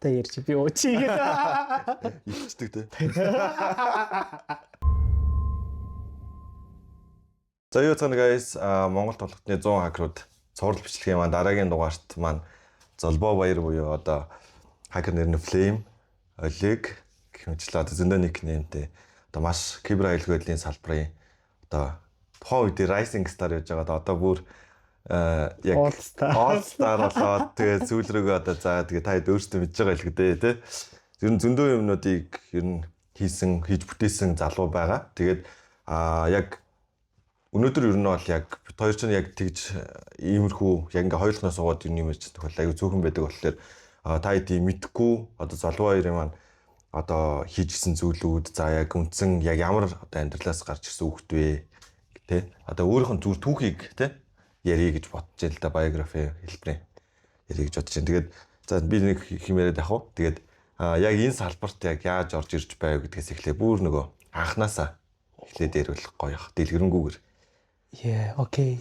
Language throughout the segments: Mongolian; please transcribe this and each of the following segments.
Та ярьж би уучих. Илчдэг те. За юу цаана guys Монгол толготны 100 хакерууд цуврал бичлэгийн маань дараагийн дугаарт маань Золбоо Баяр буюу одоо хакер нэр нь Flame Олег гэх мэтлээ одоо зөндөө никнеймтэй одоо маш кибер аюулгүй байдлын салбарын одоо тухайн үед Rising Star гэж байгаа одоо бүр яг All Star болоод тэгээ сүүл рүүгээ одоо за тэгээ та өөрсдөө мэдж байгаа л гэдэг тий. Ер нь зөндөө юмнуудыг ер нь хийж бүтээсэн залуу байгаа. Тэгээд яг өнөөдөр ер нь бол яг бид хоёр ч яг тэгж иймэрхүү яг ингээ хоёулахнаас суугаад юм ярьж тохиол аюу цөөхөн байдаг болохоор та хэдий мэдхгүй одоо залуу хоёрын маань одоо хийжсэн зүйлүүд за яг үндсэн яг ямар одоо амьдралаас гарч ирсэн хүүхд вэ тий одоо өөрийнх нь зүр түүхийг тий ярих гэж бодож байл да биографи хэлбэрээ ярих гэж бодож байна. Тэгээд за би нэг хэмээрэд явах уу. Тэгээд яг энэ салбарт яг яаж орж ирж байв гэдгээс эхлэе бүр нөгөө анханасаа эхлээд ярил гоё ах дэлгэрэнгүйгээр. Yeah, окей.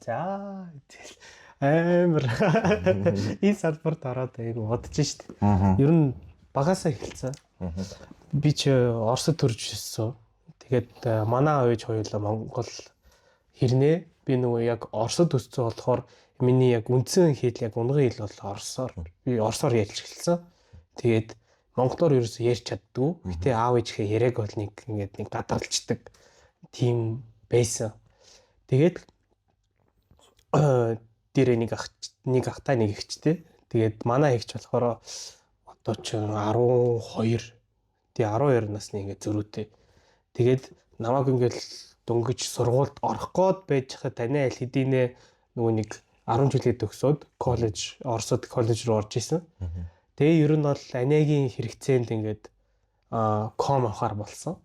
За амар энэ салбарт ороод айгу бодож штт. Ер нь багасаа эхэлсэн. Би ч Оросд төрж ирсэн. Тэгээд манай ээж хоёулаа Монгол хэрнээ би нөгөө яг Оросд өссөн болохоор миний яг үндсэн хэл яг унгын хэл бол оросоор. Би оросоор ярьж эхэлсэн. Тэгээд монголоор ерөөсөө ярьж чаддгүй. Гэтэ аав ээжийнхээ яриаг бол нэг ингээд нэг гадарлцдаг тийм байсан. Тэгээд дээрээ нэг ахтай нэг ихчтэй. Тэгээд манай ихч болохоор одоо ч 12 12 насны ингээд зөрүүтэй. Тэгээд намайг ингээд дөнгөж сургуульд орох гээд байж хаа таны аль хэдийнэ нөгөө нэг 10 жилээ төгсөөд коллеж Оросд коллеж руу орж исэн. Тэгээ ер нь бол аниагийн хэрэгцээнд ингээд ком авахар болсон.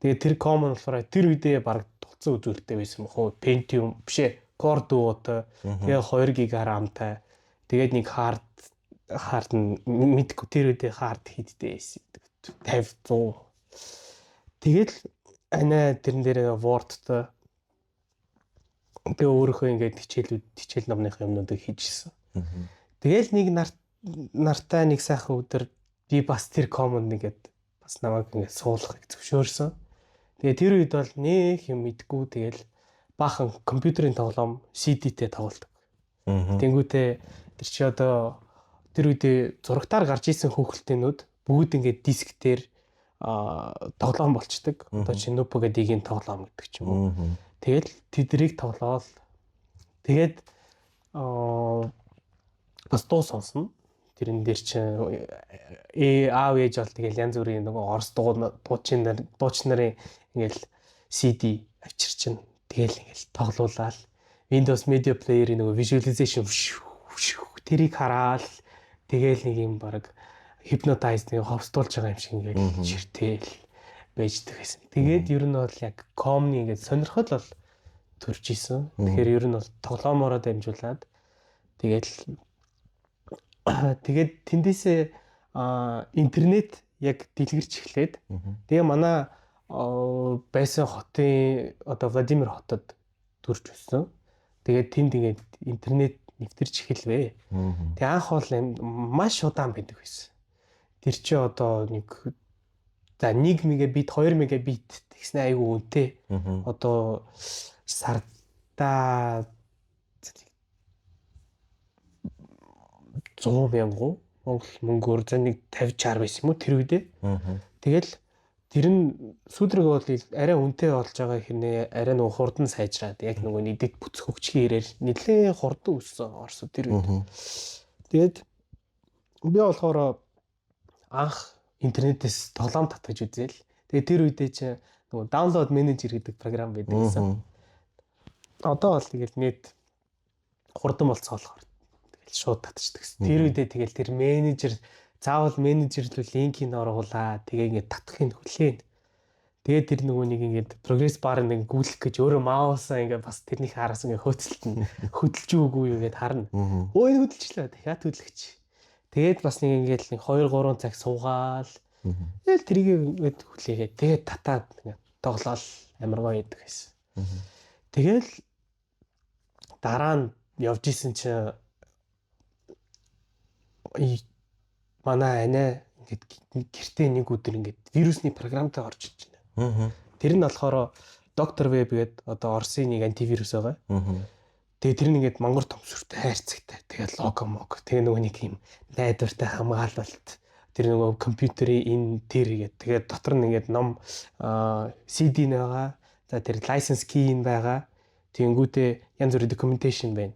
Тэгээ тэр ком нь болохоор тэр үедээ баг тулцсан үзүүлэлттэй байсан мөн хөө Pentium бишээ Core Duo-той тэгээ 2 GB RAM-тай тэгээд нэг хард нь мэдгүй тэр үедээ хард хийдтэй байсан 50 100. Тэгээд анаа тэрэн дээр Word-той би өөрөөхөө ингээд хичээл номныхаа юмнуудыг хийжсэн. Тэгэл нэг нартай нэг сайхан өдөр би бас тэр команд нэгэд бас намайг ингээд суулгахыг зөвшөөрсөн. Тэгээ тэр үед бол нэг юм мэдгүй тэгэл баахан компьютерийн тоглоом CD-тэй тоглодог. Тэнгүүтээ тэр чи одоо тэр үедээ зурагтаар гарч исэн хөөхөлтөөнүүд бүгд ингээд диск дээр тоглоом болчдөг. Одоо чи Nupo-гийн тоглоом гэдэг ч юм уу. Тэгэл тэдрийг тоглоол. Тэгээд бас дуу сонсно. Тэрэн дээр чи аав ээж бол тэгэл янз бүрийн нөгөө орос дуучин нарын ингээл CD авчирчин. Тэгэл ингээл тоглоулаад Windows Media Player-ийн нөгөө visualization тэрийг хараад тэгэл нэг юм баг hypnotize нэг ховстуулж байгаа юм шиг ингээл ширтэл байждаг гэсэн. Тэгээд ер нь бол яг комны ингээд сонирхол бол төрж исэн. Тэгэхээр ер нь бол тоглоомороо дамжуулаад тэгээд тэндээсээ интернет яг дэлгэрч эхлээд тэгээ манай байсан хотын одоо Владимир хотод төрж өссөн. Тэгээд тэнд ингээд интернет нэвтэрч эхэлвэ. Тэгээ анх бол маш удаан байдаг байсан. Тэр чи одоо нэг за 1 мегабит 2 мегабит тэгснэ айгүй үнэтэй. Одоо сарда 100,000 Монгол мөнгөөр за нэг 50-60 байсан юм уу тэр үедээ. Тэгэл тэр нь сүүдрэг бол арай үнэтэй болж байгаа хэрнээ арай нөгөө хурдан сайжраад яг нөгөө нийтэд бүцэх хөгжлийн ирээр нэлээд хурдан өссөн Оросд тэр үед. Тэгээд би болохоор анх интернетээс тоглоом татгаж үзээл. Тэгээд тэр үедээ чи нөгөө download manager гэдэг програм байдаг гэсэн. Одоо бол тэгэл нэт хурдан болцсон болохоор тэгэл шууд татчихдаг. Тэр үедээ тэгэл тэр менежер заавал менежерлүү линкийг оруулаад тэгээ ингээд татахыг хүлээн. Тэгээд тэр нөгөө нэг ингээд прогресс бар нэг гүйлэх гэж өөрөө маусаа ингээд бас тэрнийх араас ингээд хөдөлж үгүй юу гэдээ харна. Өө энэ хөдөлчлээ дахиад хөдлөгч. Тэгээд бас нэг ингээд 2-3 цаг суугаал. Тэгэл тэрийг ингээд хүлээгээд тэгээд татаад ингээд тоглоал амар гоё байдаг гэсэн. Тэгэл дараа нь явж исэн чи манай анаа ингээд гэртээ нэг өдөр ингээд вирусны програмтай орж иж байна. Тэр нь болохоор доктор веб гэдэг одоо Оросын нэг антивирус байгаа. Тэгээ тэр нь ингээд мангар том сүртэй хайрцагтай. Тэгээ лого мог. Тэгээ нөгөө нэг юм найдвартай хамгаалалт. Тэр нөгөө компьютерийн энэ тэр гэдэг. Тэгээ дотор нь ингээд ном CD н байгаа. За тэр license key нь байгаа. Тэнгүүтээ янз бүрийн documentation байна.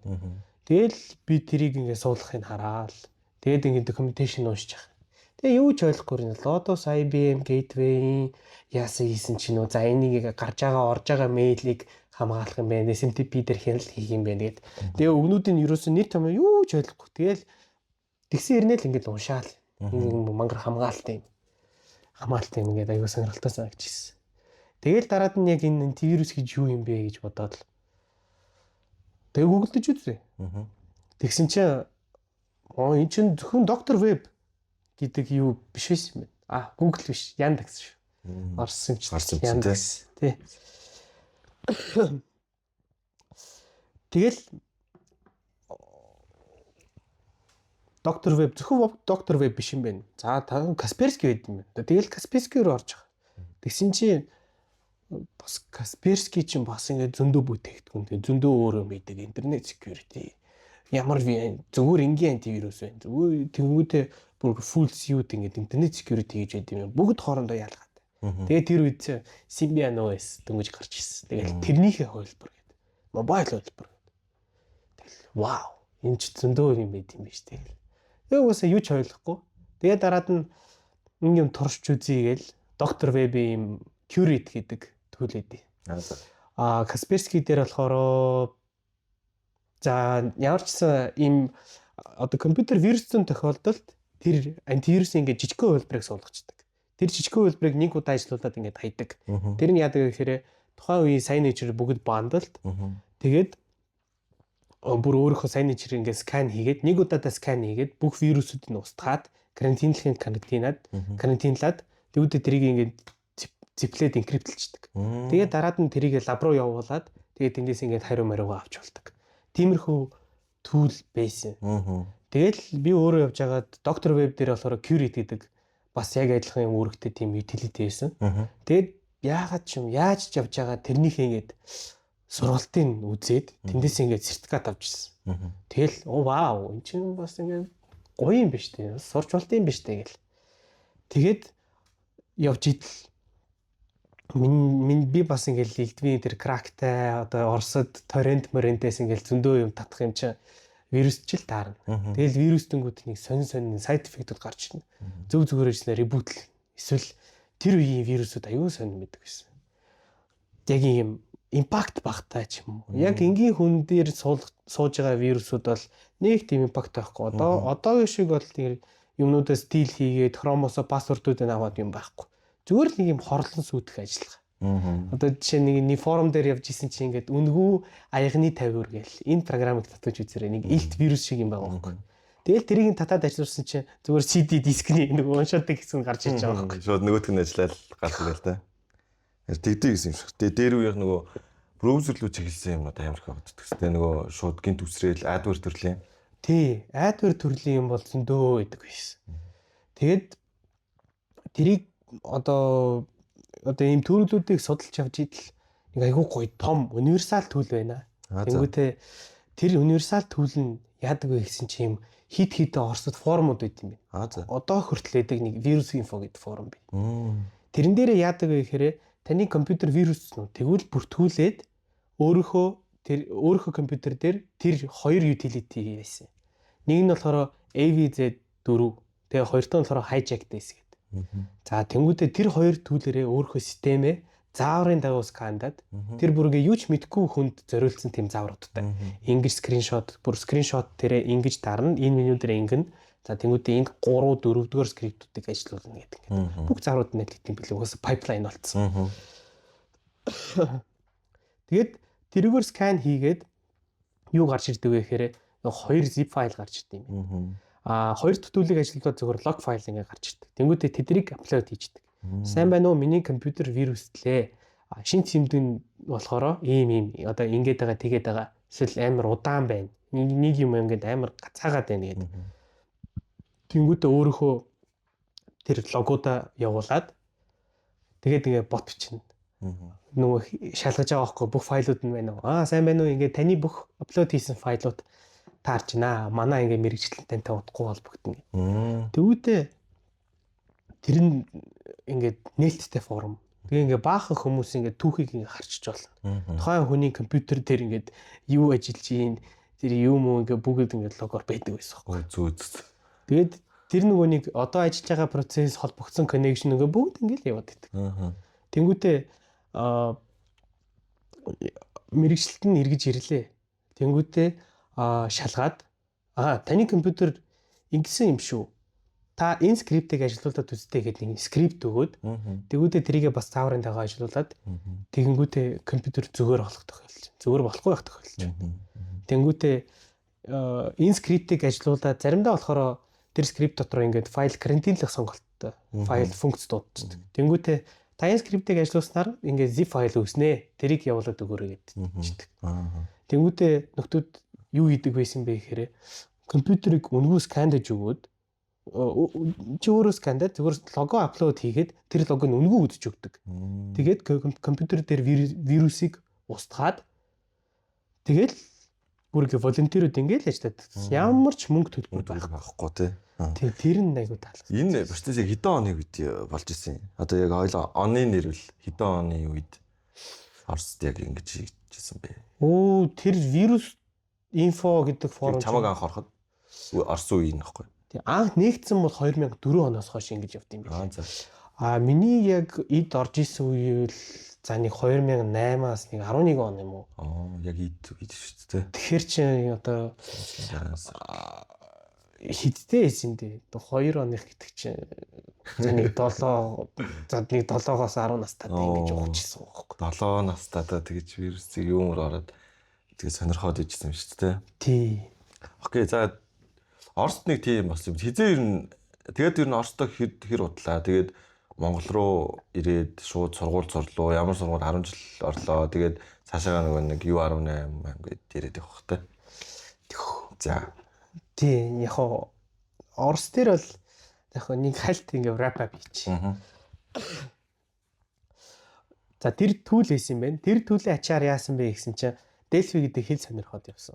Тэгэл би тэрийг ингээд суулгахыг хараад тэгээд ингээд documentation уншиж байгаа. Тэгээ юу ч ойлгохгүй юм. Lotus IBM Gateway яасан хийсэн чинь үү. За энийг гарч байгаа орж байгаа мэйлийг хамгаалах юм байна. SMTP дээр хяналт хийх юм байна гэд. Тэгээ өгнүүдийн ерөөсөн нийт том юу ч ойлгохгүй. Тэгэл тэгсэн ирнэ л ингээд уншаал. Мангар хамгаалт юм ингээд аюу сонирхолтой санагдчихсэн. Тэгэл дараад нь яг энэ антивирус гэж юу юм бэ гэж бодоод л тэгээ гуглдж үзье. Тэгсэн чинь энэ чинь зөвхөн доктор веб гэдэг юу биш байсан юм байна. Google биш, Яндекс шүү. Орсон ч Яндекс тий. Тэгэл доктор веб зөвхөн доктор веб биш юм байна. За та Касперский байд юм байна. Тэгэл Касперский руу орж байгаа. Тэгсэн чинь бас Касперский чинь бас ингээд зөндөө бүтээгдэхүүн. Тэгээ зөндөө өөрөө мэддэг интернет security. Ямар зүгээр энгийн антивирус байна. Зүгээр тэнгуүтэй бүр full suite ингээд интернет security гэж байд юм. Бүгд хоорондоо ялгаатай. Тэгээ тэр үед Symbian OS дөнгөж гарч ирсэн. Тэгэл тэрнийхээ хувилбар гэдэг. Mobile хувилбар. Тэгэл вау. Энэ ч зөндөө юм байд юм биш тэгэл. Тэгээ угаасаа юу ч ойлгохгүй. Тэгээ дараад нь юм турш үзье гээл доктор вебийн Curate гэдэг түүл өгдөө. Касперский дээр болохоор за ямар ч ийм одоо компьютер вирусны тохиолдолд тэр антивирусын ингээд жижигхэн хувилбарыг суулгачдаг. Тэр жижигхэн хувилбарыг нэг удаа ажиллуулад ингээд хайдаг. Тэр нь яадаг гэхээр тухайн үеийн signature бүгд бандалт. Тэгээд бүр өөрийнхөө signature ингээд скан хийгээд нэг удаадаа скан хийгээд бүх вирусуудыг нь устгаад карантинлахын карантинлаад тэгвэл тэрийг ингээд зиплээд инкриптэлчдэг. Тэгээд дараад нь тэрийг лаб руу явуулаад тэгээд тэндээс ингээд хариу мариугаа авч болдог. Тиймэрхүү түүл байсан. Тэгэл би өөрөө явж байгаад доктор веб дээр болохоор Curate гэдэг бас яг адилхан юм үүрэгтэй тийм utility байсан. Тэгээд яаж ч явж байгаа тэрнийхээ ингээд сургалтын үзээд тэндээс ингээд сертификат авчихсан. Тэгэл вау энэ чинь бас ингээд гоё юм биш үү? Сурч болт юм биш үү гэл. Тэгээд явж идэл би бас ингээл лилдвийн тэр крактай одоо Оросд торрент-морентээс ингээл зөндөө юм татах юм чинь вирус ч л таарна. Тэгэл вирус тэнгууд нэг сонин сайд эффектүүд гарч ирнэ. Зүгээр ирсэн ребут эсвэл тэр үеийн вирусууд аюу сонин мэддэг байсан. Яг юм импакт багтай ч юм уу. Яг энгийн хүн дээр сууж байгаа вирусууд бол нэг тийм импакт байхгүй. Одоогийн шиг бол тэр юмнуудаас стил хийгээд хромосо пассвордуудыг аваад юм байхгүй. Зүгээр л нэг юм хорлон сүйдэх ажиллагаа. Одоо жишээ нэг форум дээр явж исэн чинь ингээд үнгүү аягны 50 гээл энэ програмыг татаж үзээрэй нэг илт вирус шиг юм байгаа байхгүй. Тэгэл тэрийг татаад ажиллуулсан чинь зүгээр CD дискний нэг уншаадаг гэсэн гарч ирж байгаа байхгүй. Шууд нөгөөх нь ажиллаад гарсан байл та. Тэгдэг гэсэн юм шиг. Тэгээ дээр үеийнх нөгөө браузер руу чиглэсэн юмнууд амар их авдаг. Тэгстэй нөгөө шууд гинт үсрээл adware төрлийн. Тий, adware төрлийн юм бол зөндөө байдаг байсан. Тэгээд тэрийг одоо ийм төрөлүүдийг судалж явж идэл нэг айгүй гоё том универсал түүл байна. Тэнгүүтээ тэр универсал түүл нь яадаг вэ гэсэн чи юм хит Оросд форумуд байт юм байна. Одоо хүртэл байдаг нэг вирус инфо гэдэг форум байна. Тэрэн дээрээ яадаг вэ гэхээр таны компьютер вирус нь тэгвэл бүртгүүлээд өөрийнхөө компьютер дээр тэр хоёр utility байсан. Нэг нь болохоор AVZ4 тэгээ хоёрт нь болохоор hijack гэсэн. За тэнгуүтээ тэр хоёр түүлэрээ өөрийнхөө системээ зааврын дагуу скандаад тэр бүргээ юу ч мэдгүй хүнд зориулсан тийм заавруудтай. Ингэж скриншот тэрэ ингэж дарна, энэ меню дээр ингэн. За тэнгуүтээ энд 3 4 дугаар скриптүүдийг ажиллуулна гэдэг. Бүх зааврууд нь тийм билээ. Угаасаа пайплайн болцсон. Тэгээд тэрүүгээр скан хийгээд юу гарч ирдэг вэ гэхээр хоёр zip файл гарч ирдэг юм. Хоёр төлөвлөлийг ажиллуулаад зөвхөн log файл ингээ гарч ирдэг. Тэнгүүтээ тэдрийг апплод хийждэг. Сайн байна уу? Миний компьютер вируслээ. Шинэ тэмдэг нь болохоор ийм одоо ингээд байгаа тэгээд байгаа. Эсвэл амар удаан байна. Нэг юм ингээд амар гацаагаад байна гэдэг. Тэнгүүдээ өөрөөхөө тэр логоудаа явуулаад тэгээд ингээ бот бичнэ. Нөгөө шалгаж байгаа байхгүй бүх файлууд нь байна уу? Сайн байна уу? Ингээ таны бүх апплод хийсэн файлууд таарч байна. Манай ингээ мэрэгчлэн тантай удахгүй холбогдно. Тэгвэл тэр нь ингээ нээлттэй форм. Тэгээ ингээ баахан хүмүүс ингээ түүхийг ингээ харчиж болно. Тухайн хүний компьютер дээр ингээ юу ажиллаж ийн тэр юм уу ингээ бүгд ингээ логоор байдаг байсан байхгүй. Зүү. Тэгээд тэр нөгөө нэг одоо ажиллаж байгаа процесс холбогдсон connection ингээ бүгд ингээ л яваад байдаг. Тэнгүүтээ мэрэгчлэлт нь эргэж ирлээ. Тэнгүүтээ шалгаад таны компьютер ингэсэн юм шүү. Та энэ скриптийг ажилуулад үзтээ гэдэг нэг скрипт өгөөд тэгвэл тэрийгээ бас цааврын дагаа ажилуулад тэгэнгүүтээ компьютер зүгээр болох тохиолдол. Зүгээр болохгүй байх тохиолдол. Тэнгүүтээ энэ скриптийг ажилуулад заримдаа болохоор тэр скрипт дотор ингээд файл карантинлах сонголттой файл функц дууддаг. Тэнгүүтээ та энэ скриптийг ажилуулснаар ингээд zip файл үүснэ. Тэрийг явуулаад өгөөрэй гэдэг. Тэнгүүтээ нөхдүүд юу хийдэг байсан бэ гэхээр компьютерыг үнгүй скандаж өгөөд чи өөрөө скандад зүгээр лого апплод хийгээд тэр логог нь үнгүй үдэж өгдөг. Тэгээд компьютер дээр вирусыг устгаад тэгэл бүргээ волонтерууд ингээл ажилладаг. Ямар ч мөнгө төлбөр байхгүй тий. Тэг тэр нь айгуу таалагдсан. Энэ процесс яг хэдэн оны үед болж исэн юм? Одоо яг ойлоо оны нэрвэл хэдэн оны үед Оросд яг ингэж хийжсэн бэ? Тэр вирус инфо гэдэг форум чамаг анх ороход Орос үеийн нөхгүй. Тэг анх нэгдсэн бол 2004 оноос хойш ингэж явд юм байна. Миний яг эд орж исэн үеэл за нэг 2008-аас нэг 11 он юм уу? Яг эд шүү дээ. Тэгэхээр чи одоо хиттэй байсан дээ. 2 оных гэдэг чинь за нэг 7-оос 10 настай ингэж уучсан байхгүй. 7 настай та тэгэж вирусыг юмор ороод тэгээ сонирхоод ижсэн юм шүү дээ. Тий. Окей, за Оросд нэг тийм бас юм. Хизээ ер нь тэгээд ер нь Оросдоо хэр удлаа. Тэгээд Монгол руу ирээд шууд сургууль сурлуу. Ямар сургууль 10 жил орлоо. Тэгээд цаашаа нэг U18 гээд ирээд явах хэрэгтэй. За. Тий, яг Орос дээр бол яг нэг хальт ингээ wrap up хийчих. За тэр түүл байсан юм байна. Тэр түүлийн ачаар яасан бэ гэсэн чинь Delphi гэдэг хэл сонирхоод явсан.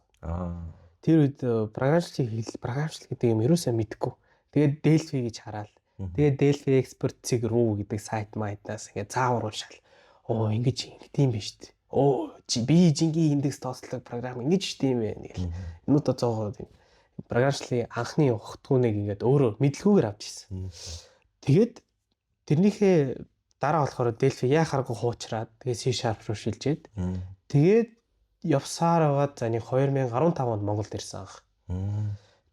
Тэр үед програмчлал гэдэг юм ерөөсөө мэдгүй. Тэгээд Delphi гэж хараад. Тэгээд Delphi expert.ru гэдэг сайт маятнаас ингээ заавар уншаал. Ингэж тийм биш үү? Би жингийн индекс тооцоолог програм ингэж тийм байх гэл. Энүүд зоогоо програмчлалын анхны ухтгууныг ингээд өөрөө мэдлгүйгээр авч ирсэн. Тэгээд тэрнийхээ дараа болохоор Delphi яхааргүй хуучраад тэгээд C# руу шилжээд тэгээд явсаар байгаад за нэг 2015 онд Монголд ирсэн анх.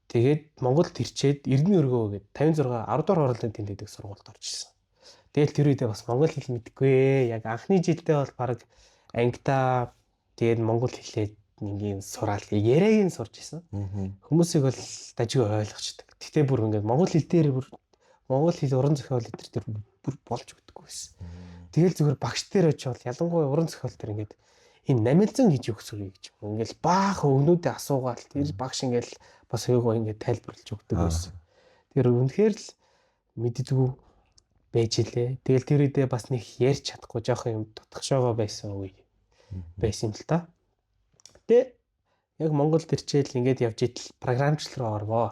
Тэгээд Монголд ирчээд Эрдэнэ өргөө гээд 56 10 дугаар оролтын тэмдэгдэх сургуульд орж ирсэн. Тэгэл тэр үедээ бас монгол хэл мэдгүй. Яг анхны жилдээ бол баг ангита тэгээд монгол хэлээд нэгэн сураал яриагийн сурж ирсэн. Хүмүүсийг бол дажгүй ойлгочдөг. Тэгтээ бүр ингээд монгол хэл дээр монгол хэл уран зохиол дээр бүр болж өгдөггүй байсан. Тэгэл зүгээр багш дээр очивол ялангуяа уран зохиол дээр ингээд энэ намилзан гэж өгсөөрэй гэж. Ингээл баах өгнүүдээ асуугаал тэр багш ингээл бас аягаа ингээд тайлбарлаж өгдөг байсан. Тэр үнэхээр л мэддэггүй байж илээ. Тэгэл тэр үедээ бас нэг ярьж чадахгүй жоох юм дутгашоогоо байсан үе байсан л та. Тэ яг Монголд ирчээл ингээд явж идэл програмчлал руу орвоо.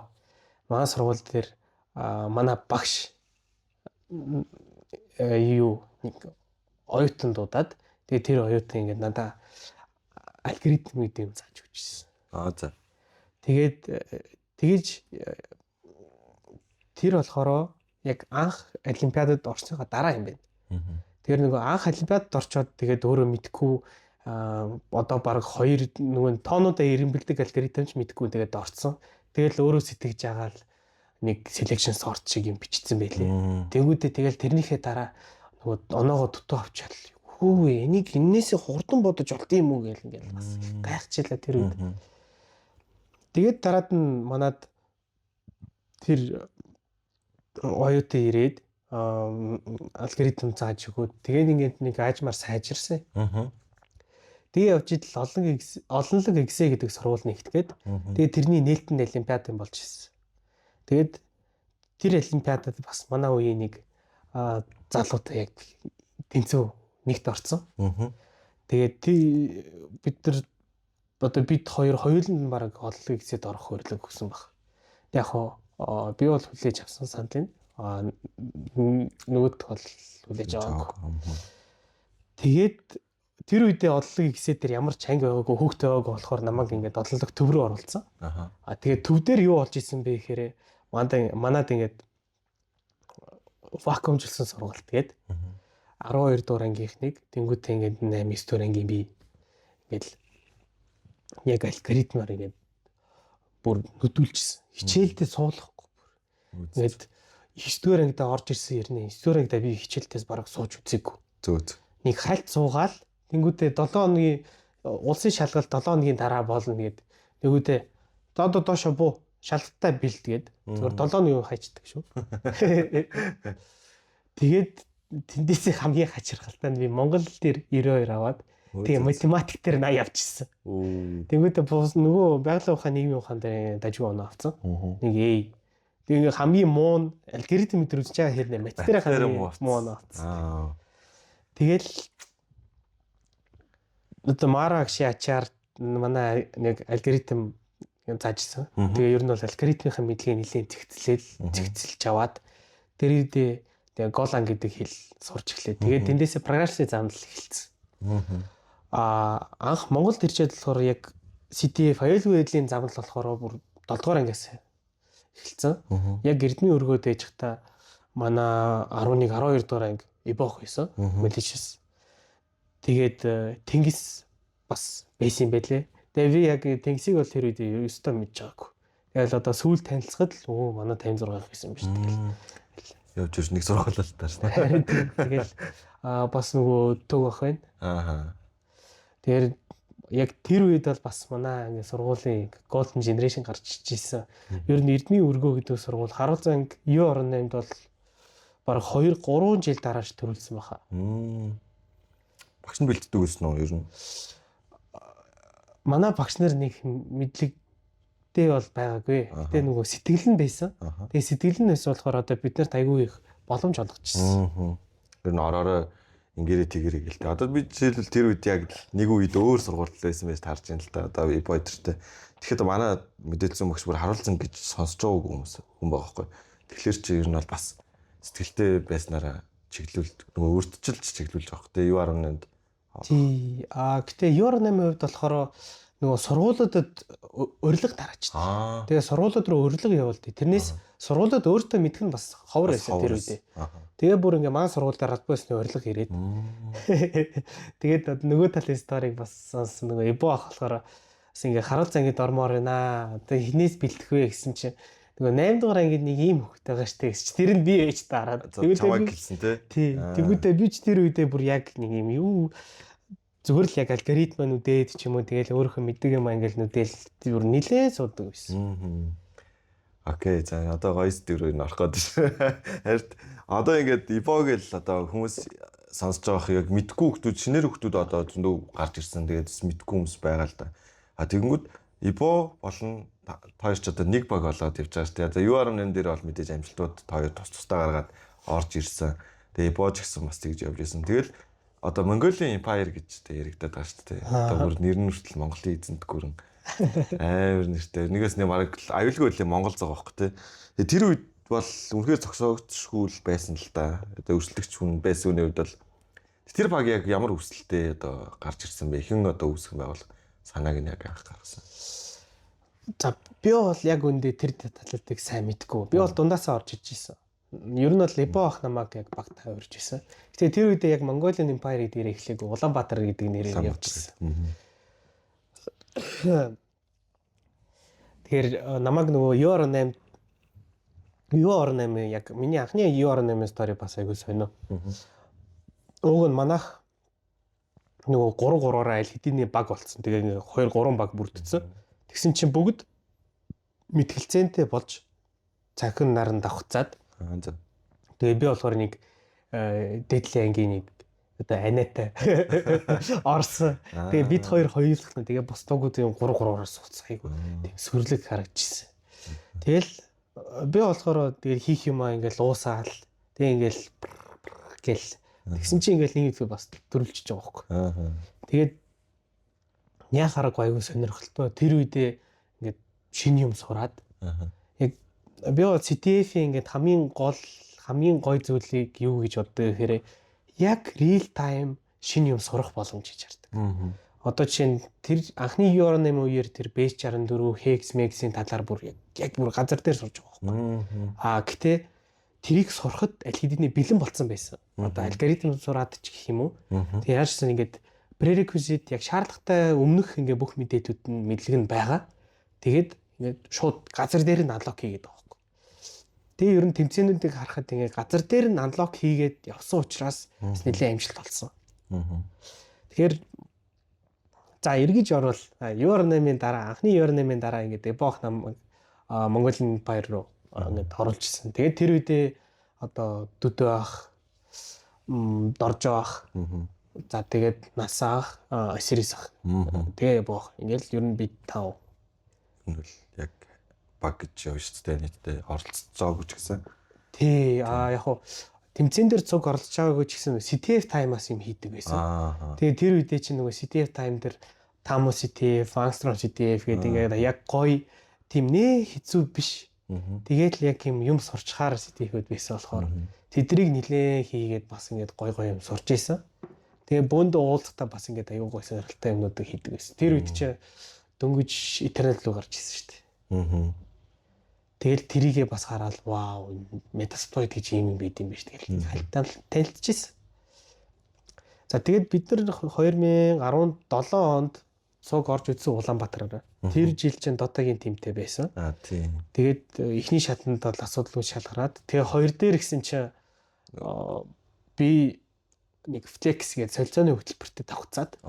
Манай сургууль дээр манай багш нэг оюутан дуудаад тэгээ тэр оюутан ингээд надаа алгоритм гэдэг юм зааж өгчээсэн. За. Тэгээд тэгэж тэр болохоор яг анх олимпиадад орсныхаа дараа юм байна. Тэр нөгөө анх олимпиадад орчоод тэгээд өөрөө мэдгүй одоо баг 2 нөгөө тоонуудаа ирэмбэлдэг алгоритм ч мэдгүй тэгээд орцсон. Тэгэл өөрөө сэтгэж байгаа л нэг selection sort шиг юм бичсэн байлээ. Тэнгүүдээ тэгэл тэрнийхээ дараа нөгөө оноогоо дутуу авчаал. Хөөе энийг энээсээ хурдан бодож олд юм уу гэл ингээл бас гайхчихлаа тэр үед. Тэгээд дараад нь манад тэр оюутан ирээд алгоритм зааж өгөөд тэгээд ингээд нэг аажмаар сайжирсан. Тэгээ явж идэл олонлог эксэ гэдэг сургууль нэгтгээд тэгээд тэрний нээлттэй олимпиад юм болж ирсэн. Тэгээд тэр олимпиадад бас манай үеийн нэг залуутай яг тэнцүү нэгт орсон. Тэгээд бид нар одоо бид хоёулын баг оллыг хэсэд орох хөрлөг өгсөн баг. Яг би бол хүлээж авсан саналын нөгөөд бол хүлээж аваагүй. Тэгээд тэр үедээ оллыг хэсэд дээр ямар ч анги байгаагүй хөөхтэй байгаагүй болохоор намайг ингээд оллог төв рүү оруулсан. Тэгээд төв дээр юу болж исэн бэ гэхээр манад ингээд вакуумжилсан сургалт тэгээд 12 дугаар ангийнхныг тэнгуүтэй ингээд 8 9 дугаар ангийн би ингээд яг алгоритмаар ингээд бүр хөдөлжсэн. Хичээлдээ суулгахгүй бүр. Ингээд 9 дугаар ангидаа орж ирсэн ярина. 9 дугаар ангидаа би хичээлдээс бараг сууж үзээгүй. Зөөд. Нэг хальт суугаал тэнгуүтэй 7 хоногийн улсын шалгалт 7 хоногийн дараа болно гэд. Тэнгуүтэй доошо буу шалгалтаа бэлдгээд зөвхөн 7 хоногийн хайчдаг шүү. Тэгээд тэндээсээ хамгийн хачирхалтай нь би Монгол дээр 92 аваад тэгээ математик дээр 80 авчихсан. Тэнгүүтээ бус нөгөө байгалийн ухаан нийгмийн ухаан дээр дажгүй оноо авсан. Нэг A. Тэгээ хамгийн муу нь алгоритм дээр үзэж байгаа хэрнээ мат дээр хамгийн муу оноо авсан. Тэгэл одоо марагши ачаар манай нэг алгоритм заажсан. Тэгээ ер нь бол алгоритмынхаа мэдлэгийг нэлээд зэгцэлж аваад тэр үедээ тэгээ Golang гэдэг хэл сурч эхлэв. Тэгээд тэндээсээ программын замнал эхэлсэн. Анх Монголд ирчээд болохоор яг CTF аюулгүй байдлын замнал болохоор бүр 7 дугаар ангиас эхэлсэн. Яг Эрдмийн өргөөд ээж хата манай 11 12 дугаар анги эбох байсан. Malicious. Тэгээд Тэнгис бас байсан байлээ. Тэгээ би яг Тэнгисийг бол тэр үед өстөө мэдж байгаагүй. Тэгэл одоо сүүл танилцахад л манай 56 гэсэн юм биш тэгэл. Явж ирж нэг сургуулалт таарсан. Тэгэл бас нөгөө төг ах байна. Тэгэхээр яг тэр үед бол бас манай ингээ сургуулийн Golden Generation гарч ижсэн. Ер нь Эрдмийн өргөө гэдэг сургууль Харуулзан анги 9.8-д бол бараг 2 3 жил дарааж төрүүлсэн баха. Багш нь бэлддэг гэсэн үү ер нь? Манай багш нар нэг мэдлэгтэй бол байгаагүй. Гэтэ нөгөө сэтгэл нь байсан. Тэгээ сэтгэл нь байсан болохоор одоо бид нарт айгүй их боломж олгочихсон. Ер нь ороорой ингэрээ тэгэрэй гэлтэй. Одоо би жишээлбэл тэр үед яг нэг үед өөр сургуульд байсан байж таарч байна л да. Одоо бодортой. Тэгэхэд манай мэдээлсэн багш бүр Харуулзан гэж сонсож байгаагүй хүн байгаа байхгүй. Тэгэхээр чи ер нь бол бас сэтгэлтэй байснараа чиглүүлд нөгөө өөртчилж чиглүүлж байгаа хөөхтэй U18-д. Тий. Гэтэ U18-ийн хувьд болохоор нөгөө сургуулиудад урилга тараачдаг. Тэгээ сургуулиуд руу урилга явуулдаг. Тэрнээс сургуулиуд өөртөө мэдэх нь бас ховор байсан тэр үедээ. Тэгээ бүр ингээ маань сургууль дээр радбосны урилга ирээд. Тэгээд нөгөө талын сториг бас сонсон нөгөө эбо ах болохоор бас ингээ Харуулзан ангид ормоор байна. Тэгээ хинээс бэлдэх вэ гэсэн чинь нөгөө 8 дугаар ангид нэг ийм хөвгтэй байгаа штэ гэж. Тэр нь би ээж таарад. Чамайг гэлсэн тий. Тэгвэл би ч тэр үедээ бүр яг нэг юм юу зүгээр л яг алгоритм нүдээд ч юм уу тэгэл өөрийнхөө мэддэг юм ангил нүдэл бүр нилээ суудаг байсан. Окей, за одоо гойс дээр нь орох гэдэг шүү. Харин одоо ингээд ИБО гэл одоо хүмүүс сонсож байгаа яг мэдгүй хүмүүс шинээр хүмүүс одоо зөндөө гарч ирсэн. Тэгээд мэдгүй хүмүүс байгаа л да. Тэгэнгүүт ИБО болон хоёр ч одоо нэг баг болоод явж байгаа шүү. За U18 дээр бол мэдээж амжилтууд хоёр тусдаа гаргаад орж ирсэн. Тэгээд ИБО ч гэсэн бас тэгж явж ирсэн. Тэгэл одоо Mongolian Empire гэж яригадаад байгаа шүү дээ. Одоо бүр нэр нь хүртэл Монголын эзэнт гүрэн амар нэртэй. Нэгээс нэг баг аюулгүй байлээ Монгол заа байхгүй тий. Тэр үед бол үнэхээр зогсоогдшгүй байсан л да. Одоо өрсөлдөгч хүн байсан үний үед бол тэр баг яг ямар өсөлттэй одоо гарч ирсэн бэ? Хэн одоо үүсгэн байгуулах санааг нь яг анх гаргасан. За би бол яг үндэ тэр талуудыг сайн мэдгүй. Би бол дундаасаа орж иж ийсэн. Ер нь бол Либо ах намайг яг багтаа урьж исэн. Гэтэ тэр үедээ яг Mongolian Empire дээр эхлэегүй Улаанбаатар гэдэг нэрээр явж исэн. Тэгэхээр намайг нөгөө U18 яг миний анхны U18 стори бас айгүй сонио. Уг нь манайх нөгөө 3-3-аараа аль хэдийн баг болцсон. Тэгээ 2-3 баг бүрдсэн. Тэгсэн чинь бүгд мэтгэлцээнтэй болж цахин наран давхцаад. Тэгээ би болохоор нэг дээдлийн ангийн нэг одоо аниатай орсон. Тэгээ бид хоёр хоёулах нь тэгээ бос тогууд юм 3-3-аар сууцсан айгу. Тэг сүрлэг харагдчихсэн. Тэгэл би болохоор тэгээд хийх юмаа ингээл уусаал. Тэгээд ингээл гэл тэгсэн чинь ингээл нэг их бас төрүүлчихэж байгаа байхгүй. Тэгээд яхаар гайгүй сонирхолтой. Тэр үедээ ингээд шинэ юм сураад яг би CTF-ийн ингээд хамгийн гоё зүйлийг юу гэж боддог гэхээр яг real time шинэ юм сурах боломж гэж хардаг. Одоо жишээ нь тэр анхны URNM үеэр тэр Base 64 Hex Max-ийн талаар бүр яг бүр газар дээр сурж байгаа байхгүй. Гэтээ тэрийг сурахад аль хэдийн бэлэн болцсон байсан. Одоо алгоритм сураад ч гэх юм уу. Тэг яашсан ингээд prerequisite яг шаардлагатай өмнөх ингээд бүх мэдээлүүд нь мэдлэг нь байгаа. Тэгээд ингээд шууд газар дээр нь unlock хийгээд байгаа байхгүй. Тэгээ ер нь тэмцээнүүдийг харахад ингээд газар дээр нь unlock хийгээд явсан учраас нэлээд амжилт олсон. Тэгэхээр за эргэж орвол URNM-ийн дараа анхны URNM-ийн дараа ингээд Epoch нам Mongolian Empire руу ингээд оруулж ирсэн. Тэгээд тэр үедээ одоо Дүдөө ах, Доржоо ах, за тэгээд NASA ах, Osiris ах. Тэгээ Epoch ингээд ер нь би 5. Энэ бол яг баг гэж явж шүү дээ нийтдээ оролцож байгаагүй ч гэсэн. Тий, яг хуу тэмцээн дээр цуг оролцож байгаагүй ч гэсэн CTF time-аас юм хийдэг байсан. Тэгээ тэр үедээ чинь нөгөө CTF time дээр Tamu CTF, Angstrom CTF гэдэг ингээд яг гоё тийм нэ хэцүү биш. Тэгээд л яг юм сурчхаар CTF-д байсан болохоор тэдрийг нилээ хийгээд бас ингээд гоё юм сурч ийсэн. Тэгээ бөөнд уулзахтаа бас ингээд аюу гоё сонирхолтой юмнуудыг хийдэг байсан. Тэр үед чинь дөнгөж интернет руу гарч ирсэн шүү дээ. Тэгэл тэрийгээ бас хараад вау Metasploit гэж юм байд юм биш тэгэл хальтаа танилцчихсэн. За тэгээд бид нар 2017 онд цуг орж үзсэн Улаанбаатараар. Тэр жил чинь Dota-гийн тимтэй байсан. Тийм. Тэгээд эхний шатанд бол асуудалгүй шалгараад тэгээ хоёр дээр гисэн чинь би нэг Flex гэж солилцооны хөтөлбөртөд давхцаад.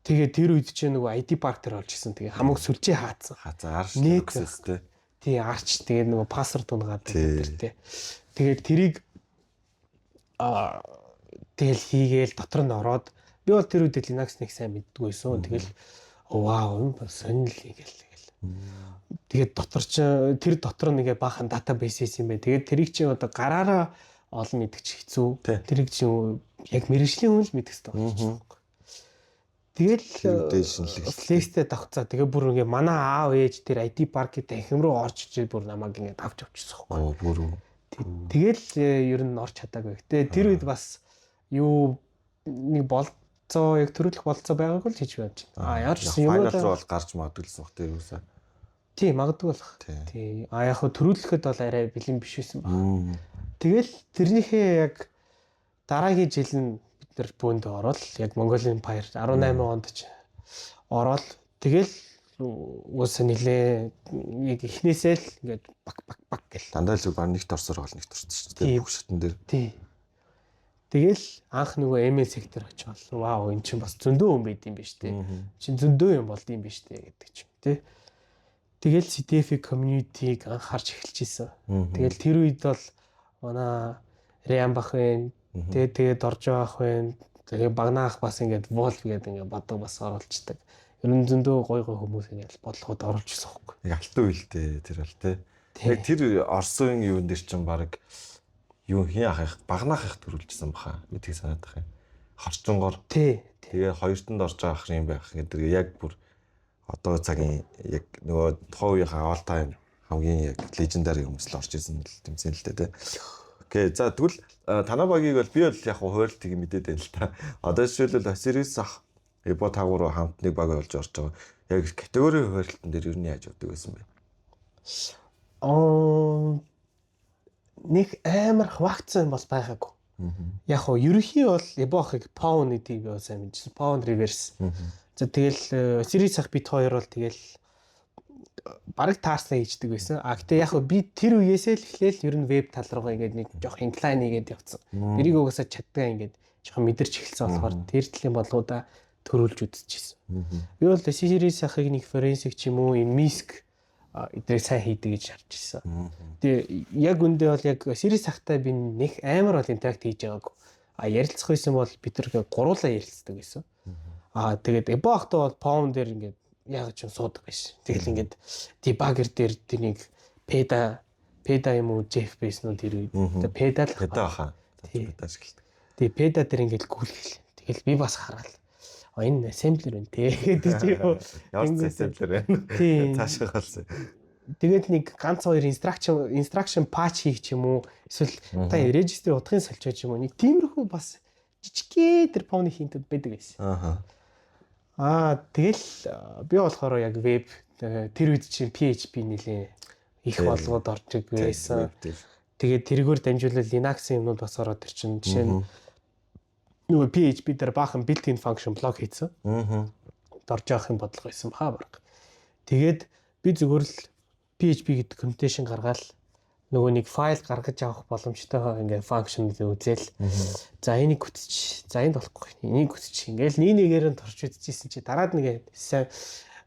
Тэгээ тэр үед чинь нөгөө ID парк дээр олж исэн. Тэгээ хамаг сүлжээ хаацсан. Арч нээстэй. Тий арч тэгээ нөгөө пассворд унгаад тэр тий. Тэгээд тэрийг тэгэл хийгээл дотор нь ороод би бол тэр үед Linux нэг сайн мэддэггүй байсан. Тэгэл вау сонирхол хийгээл. Тэгээд тэр дотор нэгэ баахан database юм байна. Тэгээд тэрийг чинь одоо гараараа олон мэдчих хэцүү. Тэрийг чинь яг мэрэгжлийн хүн л мэдэх хэрэгтэй. Тэгэл Flex-тэй давхцаа. Тэгээ бүр ингээ манай аав ээж тэр ID паркид дахин руу орж ичээд бүр намайг ингээ авч авчихсан байхгүй. Тэгэл ер нь орч чадаагүй. Гэтэ тэр үед бас юу нэг болцоо яг төрөлх болцоо байгаагүй л хийж байж байна. Яарчсан юм уу бол гарч магадгүй л сухтай юусаа. Тий магадгүй болох. Тий. Яг хөө төрүүлэхэд бол арай бэлэн биш байсан баг. Тэгэл тэрнийхээ яг дараагийн жил нь бид нар бөөнд ороод яг Mongolian Empire 18 онд ч ороод тэгэл уусаа нилээ яг эхнээсээ л ингээд баг гэл дандаа л баг нэгт орсоор гол нэгт орсон шүү дээ бүх шатн дээр. Тий. Тэгэл анх нөгөө ML сектор очивол вау эн чинь бас зөндөө юм байд юм биш үү? Чин зөндөө юм болд юм биш үү гэдэг ч юм тий. Тэгэл CTF community-г анх харж эхэлж исэн. Тэгэл тэр үед бол манай Рэм бах вэ. Тэгээд Доржоо ах вэ. Тэгээ багнаах бас ингээд Wolf гэдэг ингээд бадаг бас оруулцдаг. Ер нь зөндөө гой хүмүүс ингээд бодлогод оруулж ирсэн хөөхгүй. Яг алтан үйлтэй тэр бол тий. Яг тэр Орсын юун дээр чинь баг юу хин ах багнаах их төрүүлжсэн баха. Мэдгийг санаад байх юм. Хорчонгоор. Тий. Тэгээ хоёртонд орж байгаа ах юм байх гэдэг яг бүр одоо цагийн яг нөгөө тухайн үеийнхээ all time хамгийн яг legendary хүмүүс л орж ирсэн тэмцээн л дээ тий. Окей. За тэгвэл танай багийг бол би бол яг хуйлтыг мэдээд байна л та. Одоо жишээлбэл Osiris ах Epo тагуур хамтныг баг болж орж байгаа. Яг категорийн хуйлтан дээр юу яаж явдаг байсан бэ? Нэг амар хваагцсан юм бол байгаагүй. Яг хоо ерөнхий бол Epoch-ыг Pawn гэдэг би сайн мэдсэн. Pawn reverse. За тэгэл Osiris ах бит хоёр бол тэгэл бараг таарснаа хийждэг байсан. Гэтээ яг би тэр үеэсээ л эхлээл ер нь веб тал руугаа ингээд нэг жоох incline хийгээд явцсан. Тэрийг угаасаа чаддгаа ингээд жоох мэдэрч эхэлсэн болохоор тэр төрлийн бодлогоудаа төрүүлж үзчихсэн. Би бол Osiris ахыг нэг forensic ч юм уу энэ MISC эдрийг сайн хийдэг гэж харж ирсэн. Тэгээ яг үндэ бол яг Osiris ахтай би нэг амар бол интеракт хийж байгаагүй. Ярилцах байсан бол бид тэр гуруулаа ярилцдаг байсан. Тэгээд Epo ахтай бол Pawn дээр ингээд яг ч суудаг байсан. Тэгэл ингээд debugger дээр тэнийг Педа юм уу Jeff Bezos нуу тэр үед педа л баха. Тийм. Педа ашигладаг. Тэгээ педа дээр ингээл гүйлгэл. Тэгэл би бас хараад энэ assembler байна те гэдэг чи юу. Ямар ч assembler байна. Цаашаа голсон. Тэгээд нэг ганц хоёр instruction patch хийх ч юм уу эсвэл та register утгын солиоч юм уу нэг тиймэрхүү бас жижигхэн тэр Pony хинтүүд байдаг байсан. Тэгэл би болохоор яг веб тэр үед чинь PHP нэлээ их болгоод орж байсан. Тэгээд тэргээр дамжуулаад Linux-ийн юмнууд бас ороод ирчин. Жишээ нь нөгөө PHP дээр баахан built-in function block хийсэн. Дорж явах юм бодлого байсан баа баг. Тэгээд би зүгээр л PHP гэдэг computation гаргаад нөгөө нэг файл гаргаж авах боломжтой ингээ function үзэл. За энийг гүтчих. За энд болохгүй. Энийг гүтчих. Ингээл нэгээр нь торч үзчихсэн чи дараад нэг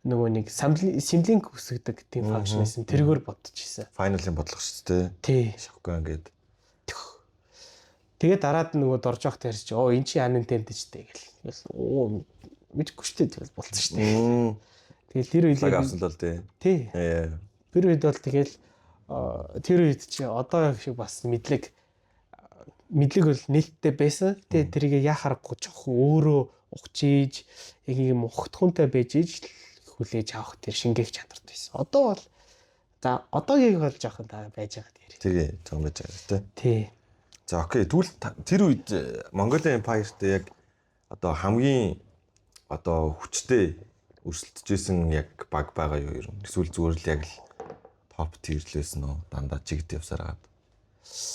нөгөө нэг symlink үсгдэг тийм function байсан. Тэргээр бодчихсон. Final-ын бодлого шүү дээ. Тий. Шавхгай ингээд. Тэгээд дараад нөгөө дорж явах тарьж эн чи unintended штэ гэл. Мэдгүй штэ тэгэл болцсон штэ. Тэгэл тэр үед авсан л тий. Тий. Тэр үед бол тэгэл тэр үед чи одоо шиг бас мэдлэг бол нээлттэй байсан. Тэгээ тэрийг яхаарахгүй жоохон өөрөө ухчиж яг юм ухтхунтай байж иж хүлээж авах тэр шингээх чадвартай байсан. Одоо бол за одоогийг бол жоохон та байж байгаа дээр. Тэгээ жоохон байж байгаа тий. Тий. За окей. Тэгвэл тэр үед Mongolian Empire-т яг одоо хамгийн одоо хүчтэй өрсөлдөжсэн яг баг байгаа юу юм. Эсвэл зүгээр л яг л топ тирлээс нөө дандаа чигт явсаар гад.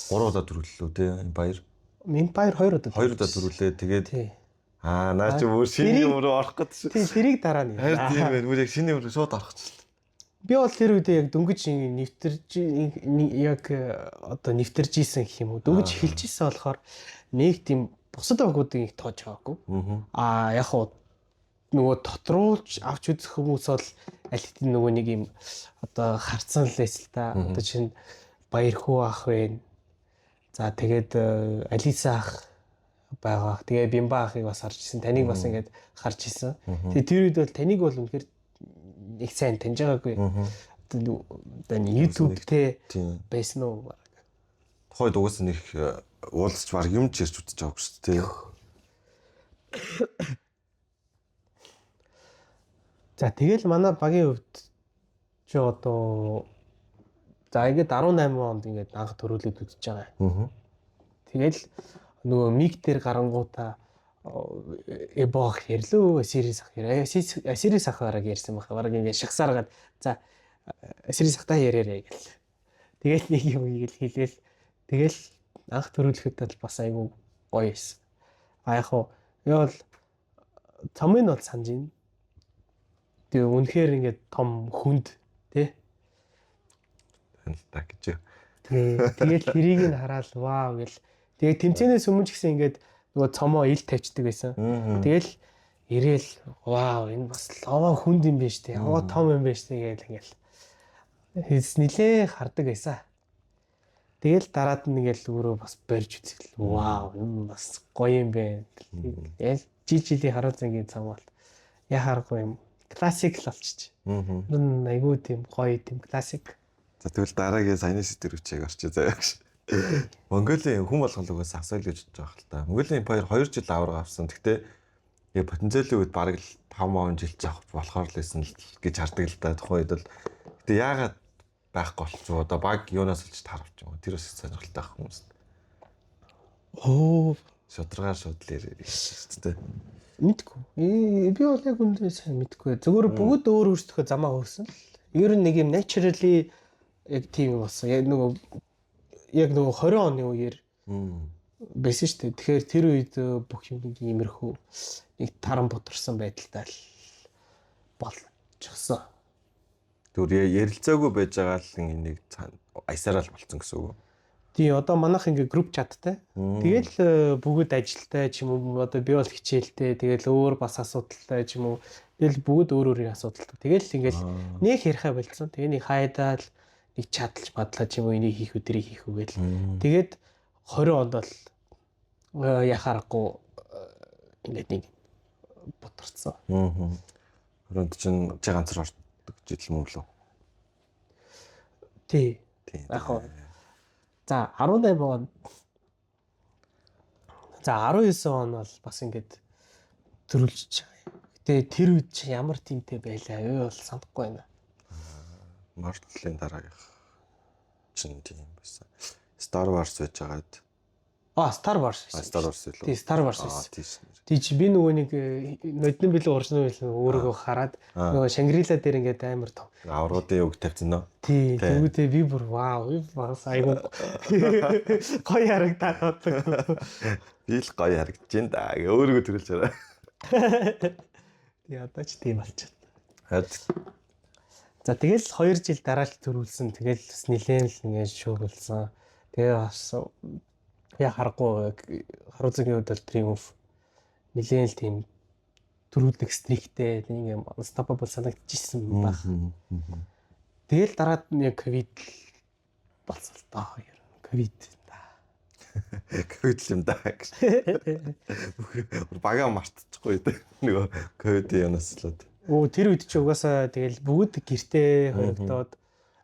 3 удаа төрүүллөө тий Empire. Empire 2 удаа. 2 удаа төрүүлээ. Тэгээд наа чи өөр шинэ юм руу орох гэдэг шүү. Тий, тэрийг дараа нь. Харин тийм байх. Бүр яг шинэ юм руу шууд орчихлоо. Би бол тэр үедээ яг дөнгөж нэвтэрж яг одоо нэвтэржсэн гэх юм уу. Дөнгөж хэлжсэн болохоор нэг тийм бусад багуудыг их тоож байгаагүй. Яг хуу нөгөө дотруулж авч үзэх хүмүүс бол аль хэдийн нөгөө нэг юм одоо харцсан л байсан л та. Одоо чинь баяр хүү ах вэ. За тэгээд Алиса ах байгаа. Тэгээ Бимба ахыг бас харж ирсэн. Таныг бас ингээд харж ирсэн. Тэгээ тэр үед бол таныг бол үнэхээр их сайн таньж байгаагүй. Одоо YouTube те байсан уу? Тухайд угаасаа нэг уулзч баг юм ч ярьж үзэж байгаагүй шүү дээ. За тэгэл манай багийн хувьд чи одоо за ингээд 18 онд ингээд анх төрүүлээд үзэж байгаа. Тэгэл нөгөө миг дээр гарангуудаа эбох ярьлөө series ах яриа. Series ахаараа ярьсан баха. Бараг ингээд шагсааргаад за series ахтаа яриарэ гэл. Тэгэл нэг юм хэлгээл тэгэл анх төрүүлэхэд бол бас айгүй гоё байсан. Яг хуу яа бол цомын бол санаж байна. Тэгээ үнэхээр ингээд том хүнд тий. Танилтаа гэж. Тэгэл тэрийг нь хараад вау гэл. Тэгээ тэмцээнээс өмнө ч гэсэн ингээд нөгөө цомоо ил тавьчихдаг байсан. Тэгэл ирээл вау энэ бас лава хүнд юм байна штэ. Яваа том юм байна штэ гээл ингээл. Хэс нилээ хардаг байсан. Тэгэл дараад нь ингээл өөрөө бас борж үзэл. Вау энэ бас гоё юм байна. Тэгэл жилийн хараа зангийн цом бол яхааргүй юм. Классик л болчих. Айгуу тийм гоё тийм классик. За тэгвэл дараагийн саяны сэдвэр үчиг орчих заяа. Монголын хүн болгонгоос асуулт гэж бодож байгаа л та. Mongolia Empire 2 жил авраг авсан. Гэхдээ яг потенциалын үед бараг л 5 жил ч авах болохоор л байсан л гэж хардаг л да. Тухайн үед бол гэтээ яагаад байхгүй болчихоо одоо баг юунаас олж таравч юм. Тэр бас сонирхолтой байх хүмүүс. Шударгаар шууд л ярьж шүү дээ. Мэдгүй. Би бол яг үндэ сайн мэдгүй. Зөвхөн бүгд өөр өөрсдөө замаа хөөсөн. Ер нь нэг юм naturally яг тийм болсон. Яг нөгөө 20 оны үеэр байсан шүү дээ. Тэгэхээр тэр үед бүх юм нэг иймэрхүү нэг таран бодорсон байдалтай л болчихсон. Түр ярилцаагүй байж байгаа л нэг аясаараа л болцсон гэсэн үг. Тий, одоо манайх ингээ групп чаттай. Тэгэл бүгд ажилтай ч юм уу одоо би бол хичээлтэй. Тэгэл өөр бас асуудалтай ч юм уу. Тэгэл бүгд өөр өөрийн асуудалтай. Тэгэл ингээл нэг ярихаа болцсон. Тэгээ нэг хайдаал нэг чадлж бадлаа ч юм уу энийг хийх өдрийг хийх үгээл. Тэгээд 20 онд бол яхаарахгүй ингээд нэг бодорцсон. Өрөөнд чинь ганцаар ордог жил юм уу лөө? Тий. Тийм. Яг хоо. За 18 он. За 19 он бол бас ингээд төрүүлж байгаа юм. Гэтэ тэр үед чи ямар тимтэй байлаа вэ бол санахгүй байна. Marvel-ийн дараагийнх чинь тийм байсан. Star Wars байж байгаад. Star Wars. Star Wars илүү. Тий, Star Wars байсан. Тийш. Тий чи би нөгөө нэг нодны билүү уршны билүү өөрийгөө хараад нөгөө Шангрила дээр ингээд амар том авруудын үг тавьсан нөө. тий тэгвэл би бүр вау би бас айгу гоё харагдаад бодлоо. Би л гоё харагдаж байна да. Өөрийгөө төрүүлж байгаа. Тий одоо ч тийм болчихлоо. Хад За тэгэл 2 жил дараа л төрүүлсэн. Тэгэл бас нилээн л ингээд шүүгүүлсэн. Тэгээ бас я харахгүй харуулцгийн үед бол Triumph нилээн л тийм төрүүлэх стриктэй нэг юм unstoppable санагдчихсэн баг. Тэгэл дараад яг ковид болсон л доо. Ковид да. ковид юм да. Бага мартчихгүй дээ. Нөгөө ковидын юунаас л. Тэр үед чи угаасаа тэгэл бүгд гэртээ хоригдоод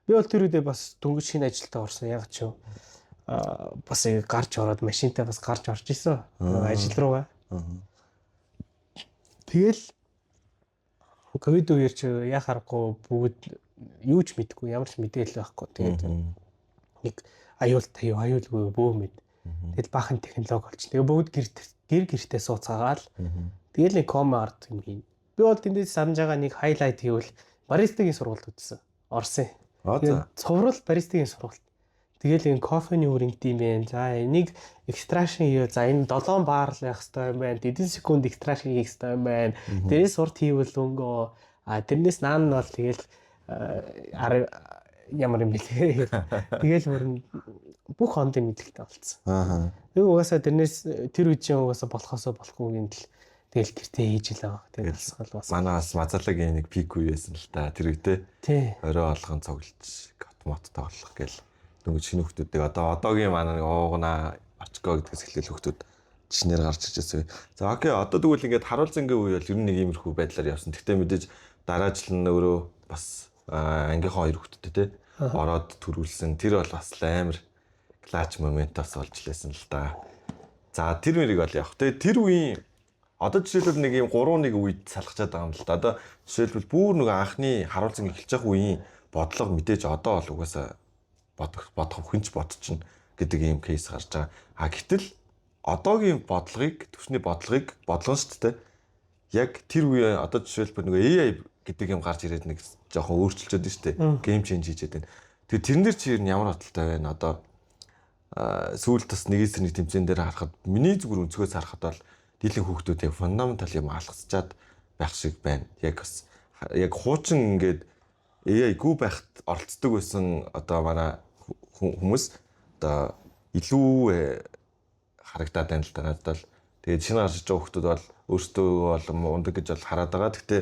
би бол тэр үедээ бас дөнгөж шинэ ажилдаа орсон. Яг ч юу бас гарч ороод машинтаа бас гарч орж исэн. Ажил руугаа. Тэгэл ковид үеэр чи яа харахгүй бүгд юу ч мэдгүй ямар ч мэдээлэл байхгүй. Тэгээд нэг аюулгүй бөө мэд. Тэгэл баахан технологи болчих. Тэгээ бүгд гэртээ сууцаагаал. Тэгэл нэг кома арт юм хийн. Би бол тэндээс санаж байгаа нэг хайлайт хийвэл баристагийн сургалт үзсэн. Орсон. Цуврал баристагийн сургалт. Тэгэл энэ кофений үрэнт юм байна. За энийг экстракшн хийе. За энэ 7 баар л явах хэрэгтэй юм байна. 10 секунд экстракшн хийх хэрэгтэй юм байна. Дээрээс урт хийвэл өнгөө. Тэрнээс наан нь бол тэгэл ямар юм бэлээ. Тэгэл бүх хондын мэдлэгтэй болцсон. Тэг угаасаа тэрнээс тэр үе чинь угаасаа болохоосоо болохгүй юм л тэгэл гэртээ хийж л байгаа. Тэгэл алсгал бас. Манаас мазалагийн нэг пик үеэсэн л та тэр үедээ. Тий. Орой олгон цуглаж автоматтай болох гээл. Дөнгөж шинэ хүмүүсийг одоогийн манай нэг уугна очко гэдгээс эхлээл хүмүүс жишнээр гарч иржсэн. За окей одоо тэгвэл ингээд харуулцангийн үе бол ер нь нэг иймэрхүү байдлаар явсан. Гэхдээ мэдээж дараа жил нь өөрөө бас ангийнхаа 2 хүүхэдтэй те ороод төрүүлсэн. Тэр бол бас амар клач моментоос болж лээсэн л да. За тэр мэрийг бол явах. Тэгээ тэр үеийн одоо жишээлбэл нэг юм 3-1 үед салгачаад байгаа юм л да. Одоо жишээлбэл бүр нэг анхны харуулцан эхэлж байгаа үеийн бодлого мэдээж одоо бол угаасаа бодох хүнч бодчихно гэдэг ийм кейс гарч байгаа. Гэтэл одоогийн бодлогыг төвчний бодлогын шүү дээ. Яг тэр үе одоо жишээлбэл нэг AI гэдэг юм гарч ирээд нэг жоохон өөрчилчихэд байна шүү дээ. Гейм ченж хийжээд байна. Тэгээ тэрнэр чи ер нь ямар бодолтой байна? Одоо сүүлд бас нэгээс нэг тэмцээн дээр харахад миний зүгээр өнцгөөс харахад бол дийлэн хүүхдүүдийн фундаментал юм алгасчаад байх шиг байна. Яг бас яг хуучин ингээд AI гүү байхад оролцдог байсан одоо манай хүмүүс одоо илүү харагдаад байна л да надад л. Тэгээд шинэ гарч байгаа хүмүүс бол өөрсдөө бол ундаг гэж бол хараад байгаа. Гэхдээ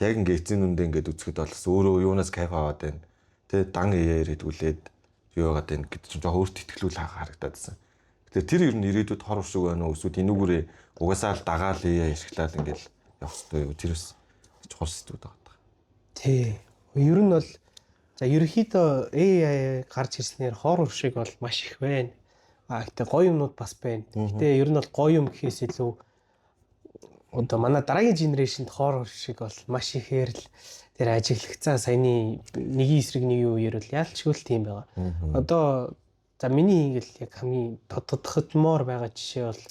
яг ингээд эцсийн үндэ ингээд үзэхэд бол өөрөө юунаас кайф аваад байна. Тэгээд дан AI-ээр хэдгүүлээд юу яагаад байна гэдэг чинь жоохон өөртөө ихтгэлүүл харагдаад байсан. Тэгэхээр тэр ер нь ирээдүйд хор уршиг байна уу эсвэл энүүгээрээ угаасаа л дагаал AI ашиглаад ингээд явах хэрэгтэй юу? Тэрс чухал сэдвүүд байгаа. Тий. Ер нь бол за ерөнхийдөө AI гарч ирснээр хор уршиг бол маш их байна. Гэтэ гоё юмнууд бас байна. Гэтэ ер нь бол гоё юм гэхээс илүү одоо манай дараагийн генерашнд хор уршиг бол маш ихээр л тэр ажиглагцаа саяны нэгийн эсрэг нэг үеэр бол яалчгүй л тийм байгаа. Одоо за миний ингээл яг хамгийн тодтогдмоор байгаа жишээ бол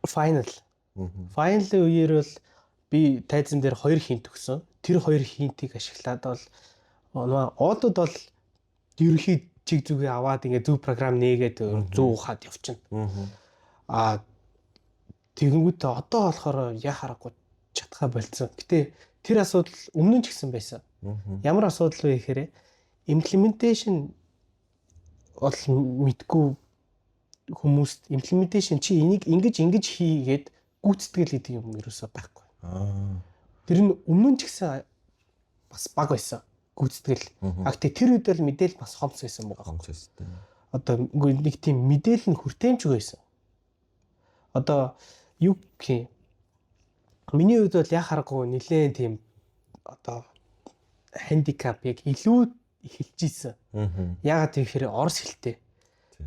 Final. Final-ийн үеэр бол би тайзан дээр 2 хинт өгсөн. Тэр 2 хинтийг ашиглаад бол одод бол ерөнхий чиг зүгээ аваад ингээ зөв програм нээгээд зөв ухаад явчихна. Тэгэнгүүтээ одоо болохоор яа харахгүй чадхаа болцсон. Гэтэ тэр асуудал өмнө нь ч гэсэн байсан. Ямар асуудал вэ гэхээр implementation бол мэдгүй хүмүүст implementation чи энийг ингэж хийгээд гүйцэтгэл гэдэг юм ерөөсөө байхгүй. Тэр нь өмнө нь ч гэсэн бас баг байсан гүйцэтгэл. Гэтэ тэр үед бол мэдээлэл бас хомц байсан байгаа. Хомц байсан. Одоо нэг тийм мэдээлэл нь хүртээмжгүй байсан. Одоо юу гэх юм. Миний хувьд бол яа харахгүй нилээн тийм одоо handicap яг илүү эхэлж ийсэн. Яагаад гэвэл орос хэлтэй.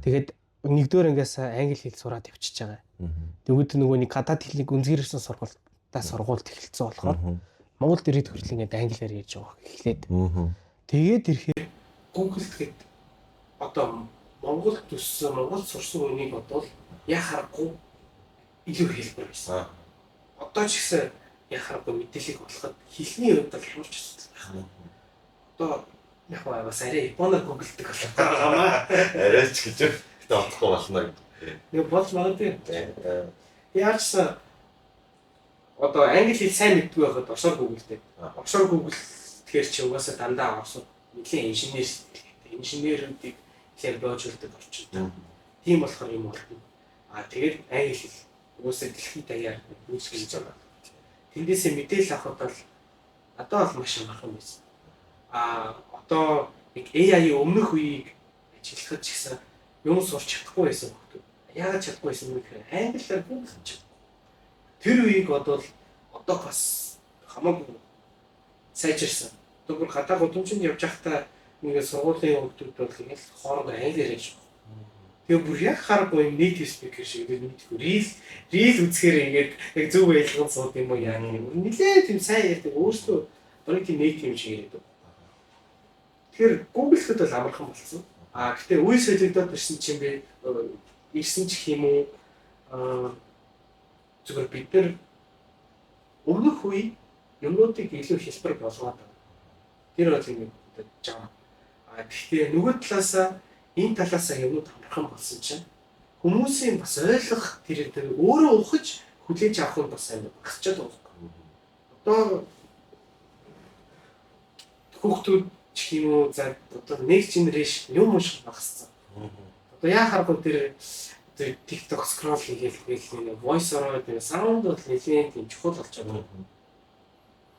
Тэгээд нэгдүгээр ангиас англи хэл сураад явчихж байгаа. Тэгвэл нөгөө нэг гадаад хэлийг үнзгэрсэн сургуульд эхэлсэн болохоор Монголд ирээд хүртэл ингээд англиар ярьж байгаа эхлээд. Тэгээд ирэхээр Google гээд одоо Монголд төссөн, Монголд сурсан үнийг бодвол яхахгүй илүү хэлбэр байсан. Одоо ч гэсэн яхахгүй мэдээллийг олоход хэлний хувьд л ямар ч асуудал байхгүй. Одоо яг бас арай японоор гуглдаг болчихлоо. Арайч гэж гэдэг олохгүй болно. Нэг болж магадгүй. Яарсан одоо англи хэл сайн мэдгүй байхад орсоор гуглдэг. Орсоор гугл тэгэхээр чи угаасаа дандаа орсоор нэлийн инженерүүдийг хэлээр боожулдаг орчинтай. Тийм болохоор юм болно. Тэгээд англи хэл угаасаа дэлхийд даяар үүсгэж байгаа. Тэндээсээ мэдээлэл авахд бол одоо бол маш амархан байсан. Одоо нэг AI өмнөх үеийг ажиллахад ч гэсэн юм сурч чадахгүй байсан хүмүүс. Яагаад чадахгүй байсан бэ гэхээр англиар бүгд чаддаг. Тэр үеийг бодвол одоо бас хамаагүй сайжирсан. Одоо бүр гадаа гудамжинд явж байхдаа ингээд сургуулийн хүмүүс бол ингээд хоорондоо англиар ярьж байгаа. Тэгээ бүр яг харахгүй native speaker шиг мэдгүй рил үзэхээр ингээд яг зөв байлган сууд юм уу яа юм. Нилээ тийм сайн ярьдаг өөрсдөө барыг тийм native шиг ярьдаг. Тэгэхээр Google-д бол амархан болсон. Гэхдээ үе солигдоод ирсэн чинь би ирсэн ч юм уу зүгээр бид нар өмнөх үе юмнуудыг илүү хэлбэр болгоод байна. Тэр бол ингээд жаа. Гэхдээ нөгөө талаасаа энэ талаасаа юмнууд амархан болсон чинь хүмүүсийн бас ойлгох тэр өөрөө ухаж хүлээж авах нь бас амар багасчаад байгаа. Одоо хүүхдүүд ч юм уу за одоо next generation юм шиг багассан. Одоо яа харахгүй тэр TikTok scroll хийгээл нэг voice ороод нэг sound бол нэлээд юм чухал болж байгаа.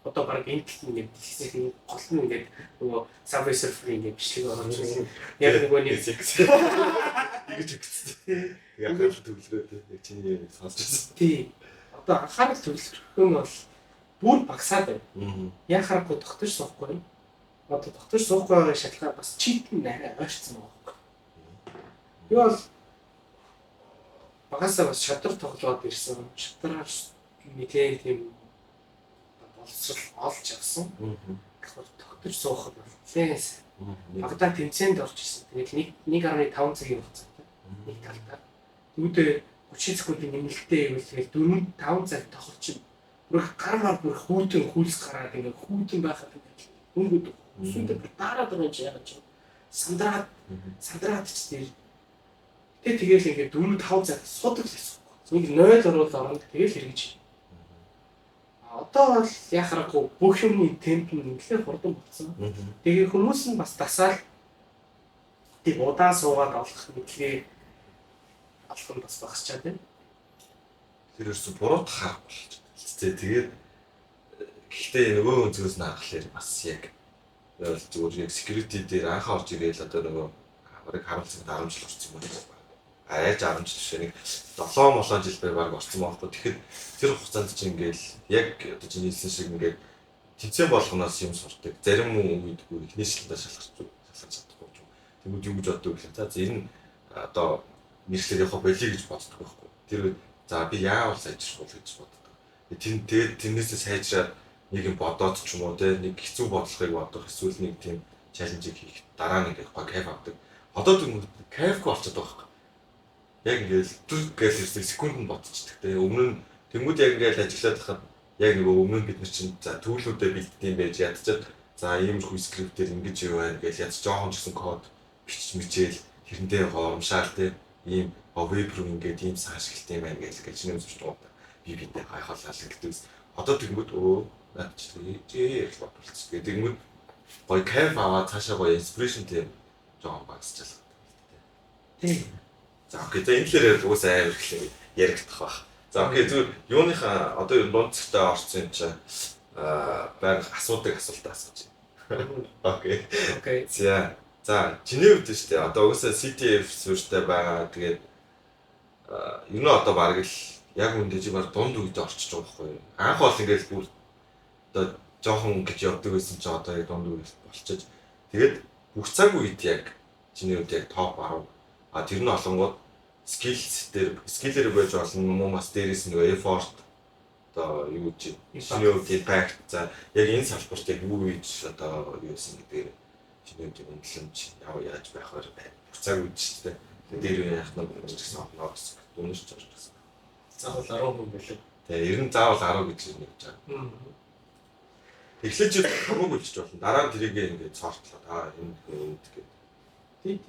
Одоо баг энэ ингээд хэлсэн гол нь ингээд нөгөө Subway Surfer ингээд бичлэг орж ирсэн. Яг нөгөө нэг ингэж өгсөн. Яг төвлөрөөд яг чиний яг сонсчихсон. Тий. Одоо анхаарал төвлөрөх нь бол бүр багасаад байна. Яг харахгүй тогтож суухгүй. Одоо тогтож суухгүй байгаа шалтгаан бас чит нэрээ ойрцсон байгаа. Юу бол багасаа бас шадар тоглоод ирсэн. Шадараар нэгэн тийм боловсрал олж авсан. Тэгэхээр тогтож суух нь лээс. Багада тэмцээнд орж ирсэн. Тэгээд 1.5 цагийн хугацаатай. Нэг талдаа. Тэгвэл 30 секундын нэмэлттэй ивэл 4-5 цаг тохирч бүр гармаар бүр хүүтэн хүүлс гараад ингээд хүүтэн байхад ингээд хөнгөд үсэндээ дараад байгаа юм чи яагаад ч сандраад ч тийм. Тэгэл ингээд 4-5 цаг судаг л байсан. Нэг 0 орвол орно тэгэл хэрэгж. Одоо бол яхахгүй бүх юмний темп нь нэлээд хурдан болсон. Тэгээ хүмүүс нь бас дасаал тийм удаан суугаад олох мэдлэгээ алах нь бас багасчаад байна. Тэр ерөөсө буруу харах болж байна. Тэгээд гэхдээ нөгөө өнцгөөс нь харахаар бас яг зүгээр яг security дээр анхаа орж ирээл одоо нөгөө барыг харамцсан 10 жил орсон юм байна. Айж 10 жил шиг нэг 7 жил баг орсон байхгүй. Тэгэхээр тэр хугацаанд чинь ингээл яг одоо чинь хэлсэн шиг ингээд тэнцэн болгоноос юм сурдаг. Зарим үедгүй эхний шилдэ шалгаж чадахгүй юм. Тэгвэл юу гэж боддог вэ гэхээр за энэ одоо нэршлэр явах болиё гэж боддог байхгүй. Тэр за би яавал сайжрах вэ гэж боддог. Тэгээд тэрнээсээ сайжраад нэг юм бодоод ч юм уу те нэг хэцүү бодлогыг бодох эсвэл нэг тийм чаленжийг хийх дараа нэг гоо кайф авдаг. Одоо тэр кайфгүй болчиход байгаа байхгүй. Яг ингээл гэл секунд бодчихдаг те өмнө нь тэнгууд яг ингээл ажиллаад хахад яг нөгөө өмнө нь бид нар чинь за төвлөрүүдэд бэлддэг юм байж ядчаад за иймэрхүү скриптээр ингэж юу байна гэж ядч жоохон ч гэсэн код бичиж мичээл тэрэндээ гоомшаал те ийм веб руу ингээд ийм ашиглалт юм байна гэж чиний үзэж байгаа. Би бидээ гайхалаа гэдэг. Одоо тэнгууд наад чи яг бодволц. Тэнгууд гоё кайф аваад цаашаа гоё инспирэшн тийм жоохон багсчихлаа. Тийм. За окей. За энэ лэрээр уусаа амар их яригдах байх. За окей. Зүгээр юуныхаа одоо дундцтай орсон юм чи баг асуудаг асуултаа асууж байна. Окей. Окей. За чиний хувьд шүү дээ. Одоо уусаа CTF суурьтай байгаа. Тэгээд юу нэ одоо баг л яг үндэ чи баг дунд үед орчиж байгаа байхгүй юу? Анх бол ингээл бүр одоо жоохон гэж явдаг байсан чи одоо яг дунд үед болчихож. Тэгээд бүх цаг үед яг чиний үед яг топ 10. А тэр нь олонгууд скиллээр байж болно муу бас дээрээс нэг effort одоо юу гэж чиний үед impact за яг энэ салбарт яг юу гэж одоо юу гэсэн гэдэг чиний үед үнэлэмж яаж байхаар бүх цаг үед ч гэдэг. Дээр үе яах нь гэсэн оноо гэсэн. Дүнэрч орж гэсэн. Заавал 10 хүн байлаа. Тэгээ ер нь заавал 10 гэж нэг гэж байгаа. Эхлэж хамаагүй болчих болно. Дараа нь тэрийг ингээд цаартлаа. Энэ гэдэг. Тий.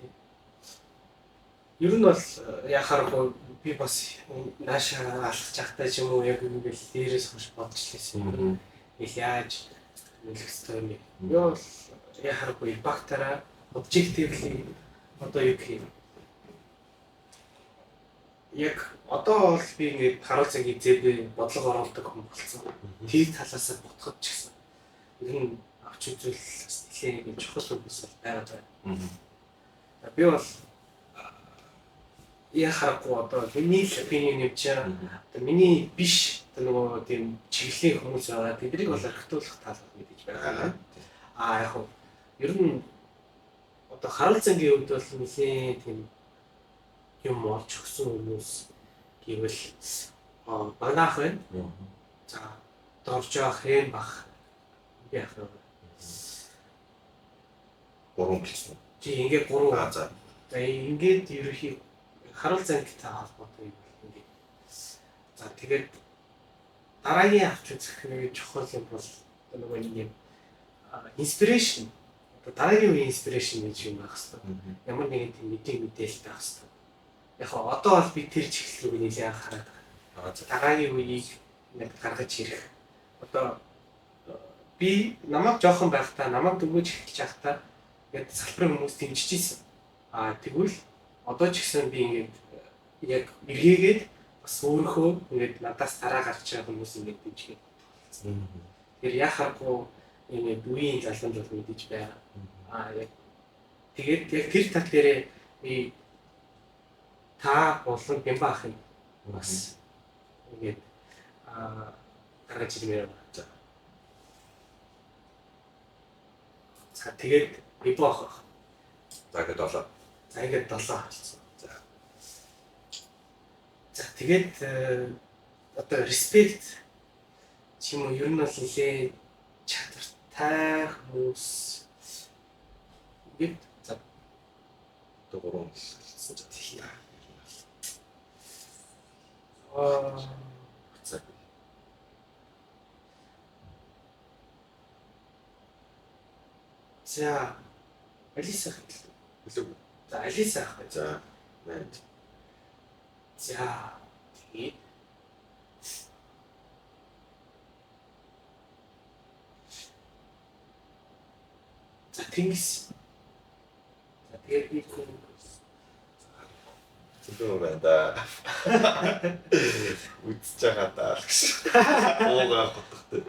Ер нь бол яхааргүй би бас нааша алхаж явахтай ч юм уу яг ингээд дээрээс хойш бодож лээсэн. Их яаж нөлөх ёстой юм бэ? Би бол яхааргүй багтараа objectively одоо юу гэх юм. Яг одоо бол би ингээд харуул цагийг зэвэ бодлого оруулдаг хүн болсон. Тэр талаас нь ботход ч гэсэн. Ер нь авч үзвэл бас нэлээд чухал үгс байгаад байна. Би бол яхахгүй одоо миний opinion юм чи одоо миний биш нөгөө тийм чиглэлийн хүмүүс байгаа. Тэднийг бол архитуулах тал мэдээж байгаа. Яг нь ер нь одоо харуул цагийн үед бол нэлээд тийм юм олж өгсөн хүмүүс гэвэл багаах байна. За дорж явах юм бах. Яг нь 3 гэсэн. Чи ингээд 3 за. За ингээд ерөөхдөө харуул цангтай холбоотой юм ингээд. За тэгээд дараагийн авч үзэх нэг чухал юм бол нөгөө нэг юм inspiration. Одоо дараагийн үеийн inspiration гэж юм байх хэвээр. Ямар нэгэн тийм мэдээлэлтэй байх хэвээр. Яг одоо бол би тэр чиглэл рүү нэлээд анхаарал байгаа. Дараагийн үеийг нэг гаргаж ирэх. Одоо би намайг жоохон байхдаа намайг дөнгөж эхэлж байхдаа ингээд салбарын хүмүүс дэмжиж ийсэн. Тэгвэл одоо ч гэсэн би ингээд яг эргээгээд бас өөрөө ингээд надаас дараа гарч байгаа хүмүүс ингээд дэмжих. Тэр яхахгүй ингээд үеийн залгамж бол мэдээж байгаа. Яг тэгээд яг тэр тал дээрээ би та болон бямбаах юм бас ингээд гаргаж ирмээр байна. За тэгээд бибоох. За ингээд 7. За ингээд 7 болсон. За тэгээд одоо respect ч юм уу ер нь бол нэлээ чадвартай хүмүүс ингээд за 3 хэлсэн ч тийм. За. За Алиса хэлээ. Хэлэв. За Алиса. За. Мэд. За тэгээд за Тэнгис. За тэгээд би хүн зүгөө байна да. Үтсэж байгаа даа л гэж. Уугаа готохтой.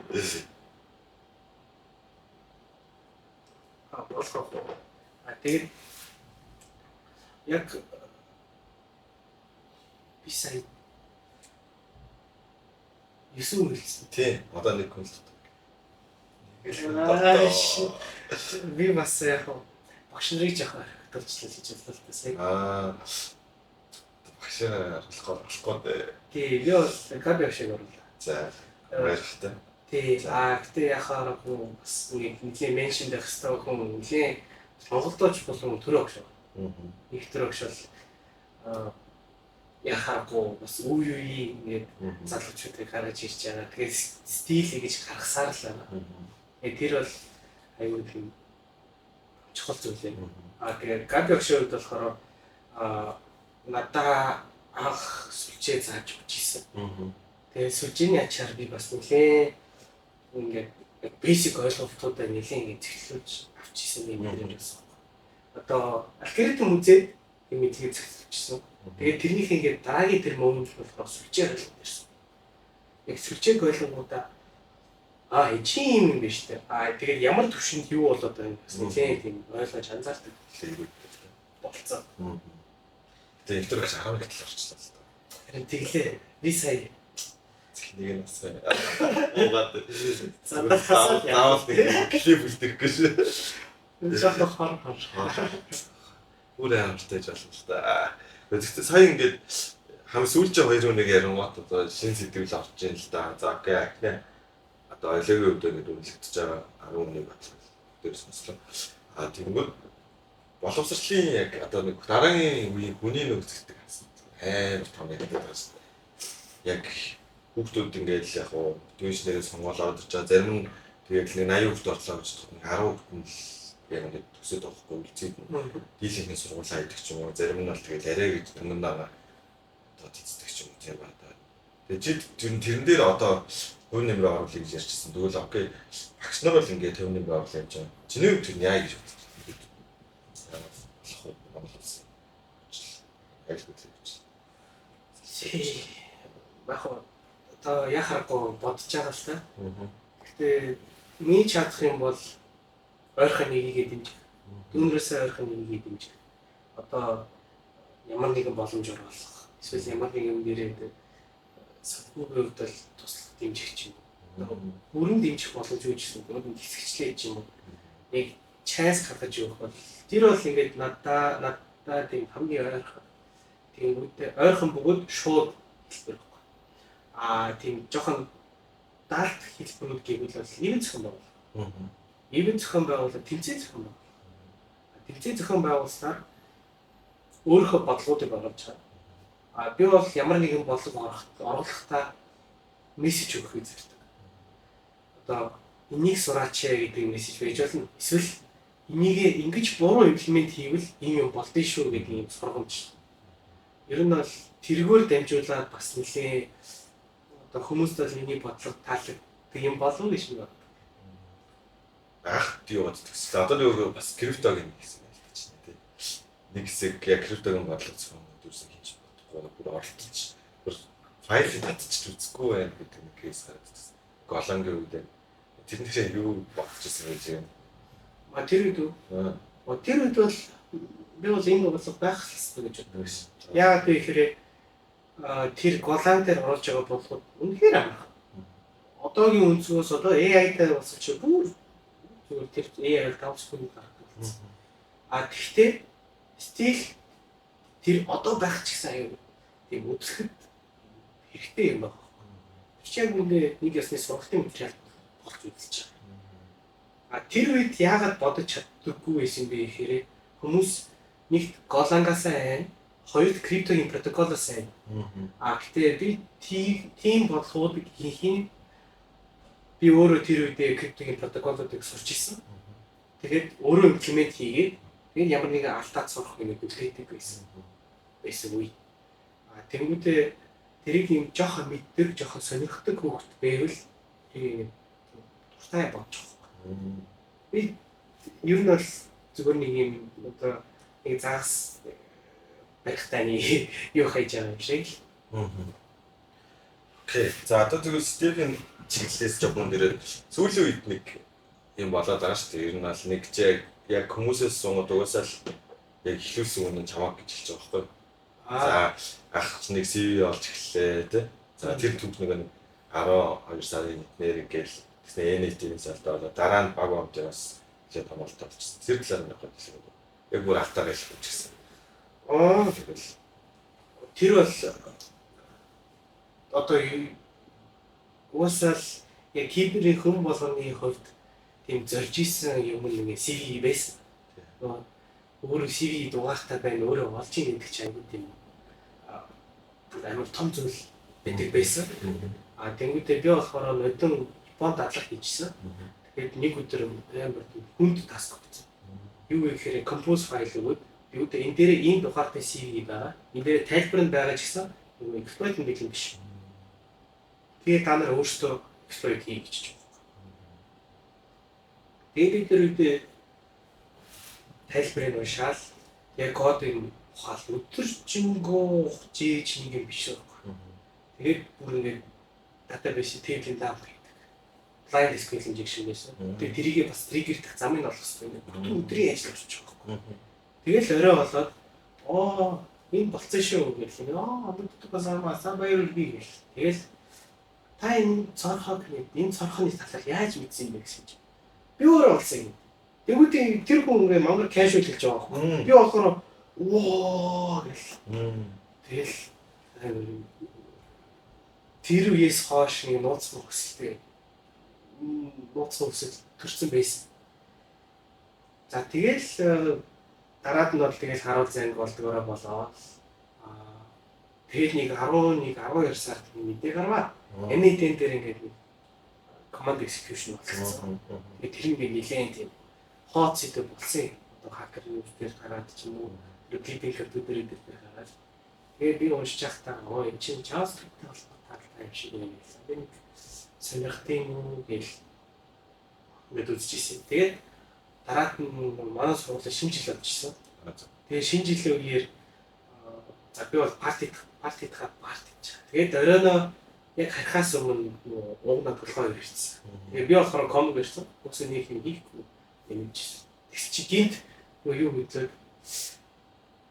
болох. Тэгээд яг би сая 9 үлдсэн. Тий, одоо нэг хүн л би бас яг багш нарыг жахаа төлчлөл хийж байна л сая. Багшаа болохгүй дээ. Тий, би бол кабе шиг орлоо. За, баярлалаа. Тий, гэтээ яхаарахгүй бас нэг меншн дэх хэвээр хүн нэлээ Монголдооч болон төрөө огш. Их төрөө огш бол яхаарахгүй бас үе үеийн ингээд залуучуудыг гаргаж ирж байгаа. Тэгээд стил гэж гаргасаар л байна. Тэр бол аюул тийм чухал зүйл юм. Тэгээд кабе огшод болохоор надаа анх сүлжээ зааж өгч ирсэн. Тэгээд сүлжээний ачаар би бас нэлээ ингээд basic ойлголтуудаа нэлээд ингээд зэглүүлж авчихсан юм дээр байсан. Одоо алгоритм үзээд юм мэдгийг зэглүүлчихсэн. Тэгээд тэрнийх ингээд дараагийн тэр момент болохоор сүлжээ ойлгох гэсэн. Яг сүлжээг ойлгонгуудаа чи юм биш үү? Тэгээд ямар төвшөнд юу болоод байгаа юм бас нэлээд тийм ойлгож анзаардаг болцоо. Тэгээд электроникс 11 тал орчлоо. Харин тэглээ. Би сая Нэг нь бас уугаад заавал нэг клип үлдэх гэж. Жохоо хор. Үрээ амартай жаал л да. Гэхдээ сая ингээд хам сүүлчээ 2-1 ярангуут одоо шин сэтгэл орж ийн л да. За окей. Одоо ойлгогийн өвдөө гэдэг үнэлэгдэж байгаа 11 батлал дээрс мэтлээ. Тэгэнгүүт боловсролын яг одоо нэг дараагийн үеийн хүний нөхцөлтэй амар том юм байдаг шээ. Яг хүүхдүүд ингээд л яг уу дүүшнэрээ сонгоолоод ирж байгаа. Зарим нь тэгээд нэг 80 хүүхд орлоо гэж бодоход 10 хүүхд нь л яг ингээд төсөөд авахгүй үлцээд дийлэнхний сургуулаа идэх ч юм уу. Зарим нь бол тэгээд арай гэж түмэн дагаа одоо тийцдэг ч юм уу тийм байна. Тэгээд тэрэн дээр одоо хувь нэмрээ оруулах гэж ярьчихсан. Тэгвэл окей. Багш нар бол ингээд хувь нэмрээ оруулах гэж байна. Чиний хувьд тэр яа гэж бодсон? Бах одоо яхахгүй бодож байгаа л та. Гэтэ миний чадах юм бол ойрхон нэгийг дэмжих. Дүүнрээсээ ойрхон нэгийг дэмжих. Одоо ямар нэгэн боломж оруулах. Эсвэл ямар нэгэн нэрээд санхүүгийн хувьд л туслах дэмжих ч юм уу. Бүрэн дэмжих боломж үүсгэсэн. Бүрэн хэсэгчлээ ч юм уу. Нэг чанс гаргаж өгөх бол тэр бол ингээд надаа тийм хамгийн ойрхон тийм үедээ ойрхон бөгөөд шууд хэлбэр байхгүй. Тийм жоохон дарт хэлбэрүүд гэвэл бол ивэн зохион байгуулалт. Ивэн зохион байгуулалт тэмцээн зохион байгуулалт. Тэмцээн зохион байгуулснаар өөрийнхөө бодлогуудыг оруулж байгаа. Би бол ямар нэгэн бодлого оруулахдаа мессеж өгөхийг зорддог. Одоо энийг сураач гэдэг мессеж байж болно. Эсвэл энийг ингэж буруу имплемент хийвэл ийм юм болдсон шүү гэдэг юм сургамж. Ер нь бол тэргээр дамжуулаад бас нэлээ одоо хүмүүст бол миний бодлого таалагддаг юм болов уу гэж байна. Тий яваад төгссөн. Одоо нөгөө бас криптогийн гэсэн юм байна тийм. Нэг хэсэг яг криптогийн бодлого зөвхөн дүүрсэн хийж бодохгүй бүр оролцож бүр файл татчих үзэхгүй байх гэдэг нэг кейс харагдсан. Голонгийн үед тэр нэрээ юу бодчихсон гэж юм. Тэр үед тэр үед бол би бол энэ бодлого байх хэрэгтэй гэж боддог шээ. Яагаад гэвэл тэр голланд дээр оруулж байгаа бодлого үнэхээр амархан. Одоогийн өнцгөөс одоо AI-тай болсон чи бүр зүгээр тэр AI-аар давсгүй гарах. Гэхдээ стил тэр одоо байх ч гэсэн аюу тийм үзэхэд хэрэгтэй юм байна. Чи яг нэг ясны сургалтын материал болж үзэж байгаа. Тэр үед яагаад бодож чаддаггүй байсан бэ гэхээр хүмүүс нэгт голлангаас айн, хоёрт криптогийн протоколоос айн. Гэхдээ би тийм бодлогууд хийх би өөрөө тэр үедээ криптогийн протоколуудыг сурч ирсэн. Тэгээд өөрөө имплемент хийгээд тэгээд ямар нэгэн алдаад сурах юм үлдээдэг байсан үе. Тэнгүүдээ тэрийг юм жоохон мэддэг, жоохон сонирхдаг хүүхэд байвал тийм дуртай бодчих. Би ер нь бол зүгээр нэг юм одоо нэг загас барихтаа нэг юу хийж байгаа юм шиг. Окей. За одоо тэгвэл Стивен чиглэлээс жоохон нэрээ сүүлийн үед нэг юм болоод байгаа шүү дээ. Ер нь бол нэг ч яг хүмүүсээс сунгад угаасаа л яг ихлүүлсэн үнэн чамаг гэж хэлж байгаа байхгүй. За ах нэг CV олж эхэллээ тий. За тэр түүх нэг 12 сарын нэр ингээл тэгснэ NFT-ийн салтаа болоо дараа нь баг амжаас жишээ томолт болчихсон. Тэр талаар нэг хэлсэн. Яг бүр автаар хэлж гисэн. Тэр бол одоо уусаал яг киберийн хүн болгоны хувьд тийм зорж исэн юм нэг CV байсан. Өөрөө CV дугаахтай байна өөрөө олж ийн гэдэг чинь айгүй тийм амар том зүйл байдаг байсан. Тэнгүүдээ би болохоор нодон Японд дадлах хийжсэн. Тэгээд нэг өдөр амар хүнд таск өгсөн. Юу гэхээр compose файл өгөөд юу гэдэг энэ дээр ийм тухайтай CV байгаа. Энэ дээр тайлбар нь байгаа ч гэсэн юм exploit гэдэг юм биш. Тэгээд та нар өөрсдөө exploit хий гэж байна. Тэгээд тэр үедээ тайлбарыг уншаал яг кодын ухаал өдөржингөө жийж нэг юм биш байхгүй. Тэгээд бүр ингээд database table-ийн даав гэдэг. Blind SQL injection байсан. Тэгээд тэрийгээ бас триггердэх замыг олох хэрэгтэй. Бүтэн өдрийн ажил болж байгаа байхгүй. Тэгэл орой болоод энэ болцсон шүү гэх юм. Мэддэг бас амаасаа баяр би гэл. Тэгэл та энэ цорхог энэ цорхоны талаар яаж мэдсэн юм бэ гэсэн чинь. Би өөрөө олсон юм. Тэгвэл тэр хүн ингээ мангар кэшуал хэлж байгаа байхгүй. Би болохоор оо гэл. Тэгэл тэр үеэс хойш нэг нууц мөсөлтэй төрсэн байсан. За тэгэл дараад нь бол тэгэл харуул занг болдгоороо болоо. Тэгээд нэг 11 12 сард мэдээ гарваа. NAT дээр ингээд command execution болсон. Тэгээд тэр ингээд нэлээд тийм хот сэдв болсон. Одоо хакер нүүрээр гараад ч юм уу clipping дээр гараад. Тэгээд би уншиж байхдаа оо энэ чинь JavaScript-тэй холбоотой юм шиг юм байсан. Би нэг сонирхтын юм гэл ингээд үзчихсэн. Тэгээд дараад нь манай сургуулийн шинэ жил болчихсон. Тэгээд шинэ жилийн үеэр за би бол парти. Тэгээд оройно яг харахаас өмнө уугнаа толгой ирсэн. Тэгээд би болохоор комик ирсэн. Үгүй нэг юм хийхгүй юм жишээ. Тэгс чи гинт юу хөдлөөд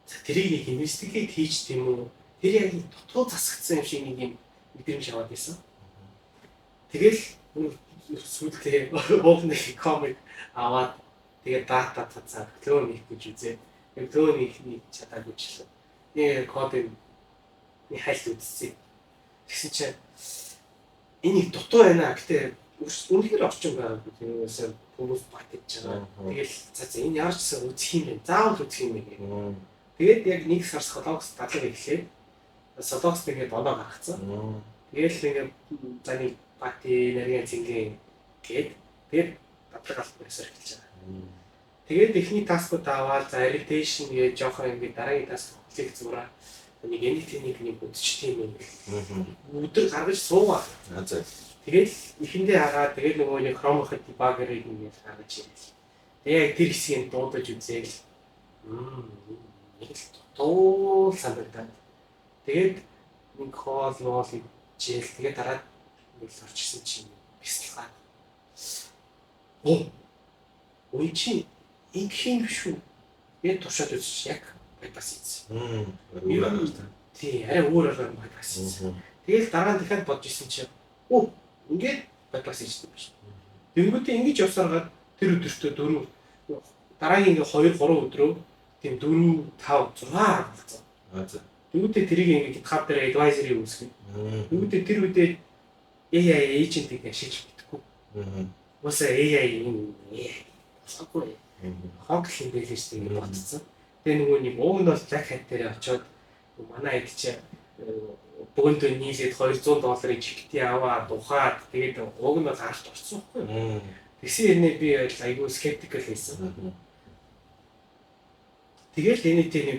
за тэрийг нэг инвестигейт хийж тийм үү? Тэр яг дутуу засагдсан юм шиг нэг юм мэдрэмж аваад байсан. Тэгэл сүүлдээ уугнаа комик аваад тэгээд дата цацаад клон хийх гэж үзээ. Яг клон хийх чадаагүй ч гэсэн. Тэгээ кодыг нэг хайлт үзсэн. Тэгсэн чинь энийг дутуу байна. Гэтэ үнэхээр орчин байгаа юм. Тэрнээс хүмүүс батж байгаа. Тэгэл за энэ яаж ч үзэх юм бэ? Заавал үзэх юм бэ. Тэгээд яг нэг сар Солонгос дадлага эхлээд Солонгос тэгээд оноо гаргацсан. Тэгэл ингээд за нэг пати нэрийн цэнгийн тэгээд дадлага албаас эхэлж байгаа. Тэгээд эхний таскууд аваад за irritation гэж жоохон ингээд дараагийн таск клик зураа нэг NT-ийг нэг үдчихдээ юм. Өдөр гаргаж суугаа. Тэгэл эхэндээ хагаад тэгэл нөгөө нэг Chrome-ын debugger-ыг ингээд гаргаж ирэл. Тэгээ тэр хэсгийг дуудаж үзээл. Нэг л дуу санагдаад. Тэгээд нэг хоол жийл тэгээд дараад нэг л орчихсон чинь бясалгаад. Ой чи ингийн биш үү? Би туршаад үзчих яг байпас ийсэн. Тий, арай өөр байпас ийсэн. Тэгэл дараа нь дахиад бодож исэн чинь ингээд байпас ийсэн биш. Тэнгүүтээ ингэж явсараад тэр өдөртөө 4 дараагийн ингээ 2 3 өдрөө тийм 4 5 6 болсон. Тэнгүүтээ тэрийг ингээ GitHub дээр advisory үүсгэн. Тэнгүүтээ тэр үедээ AI agent-ийг ашиглаж мэдгүй. Уусаа AI болохгүй. Хог юм байл шүү дээ ингэ бодсон. Тэгээ нөгөө нэг уг нь бол Black Hat дээр очиод манай эд чи бөөндөө нийлээд $200 GPT аваад ухаад тэгээд уг нь бол гарч орсон байхгүй. Тэгсэн хэрнээ би айгүй skeptical байсан. Тэгэл энэ дээр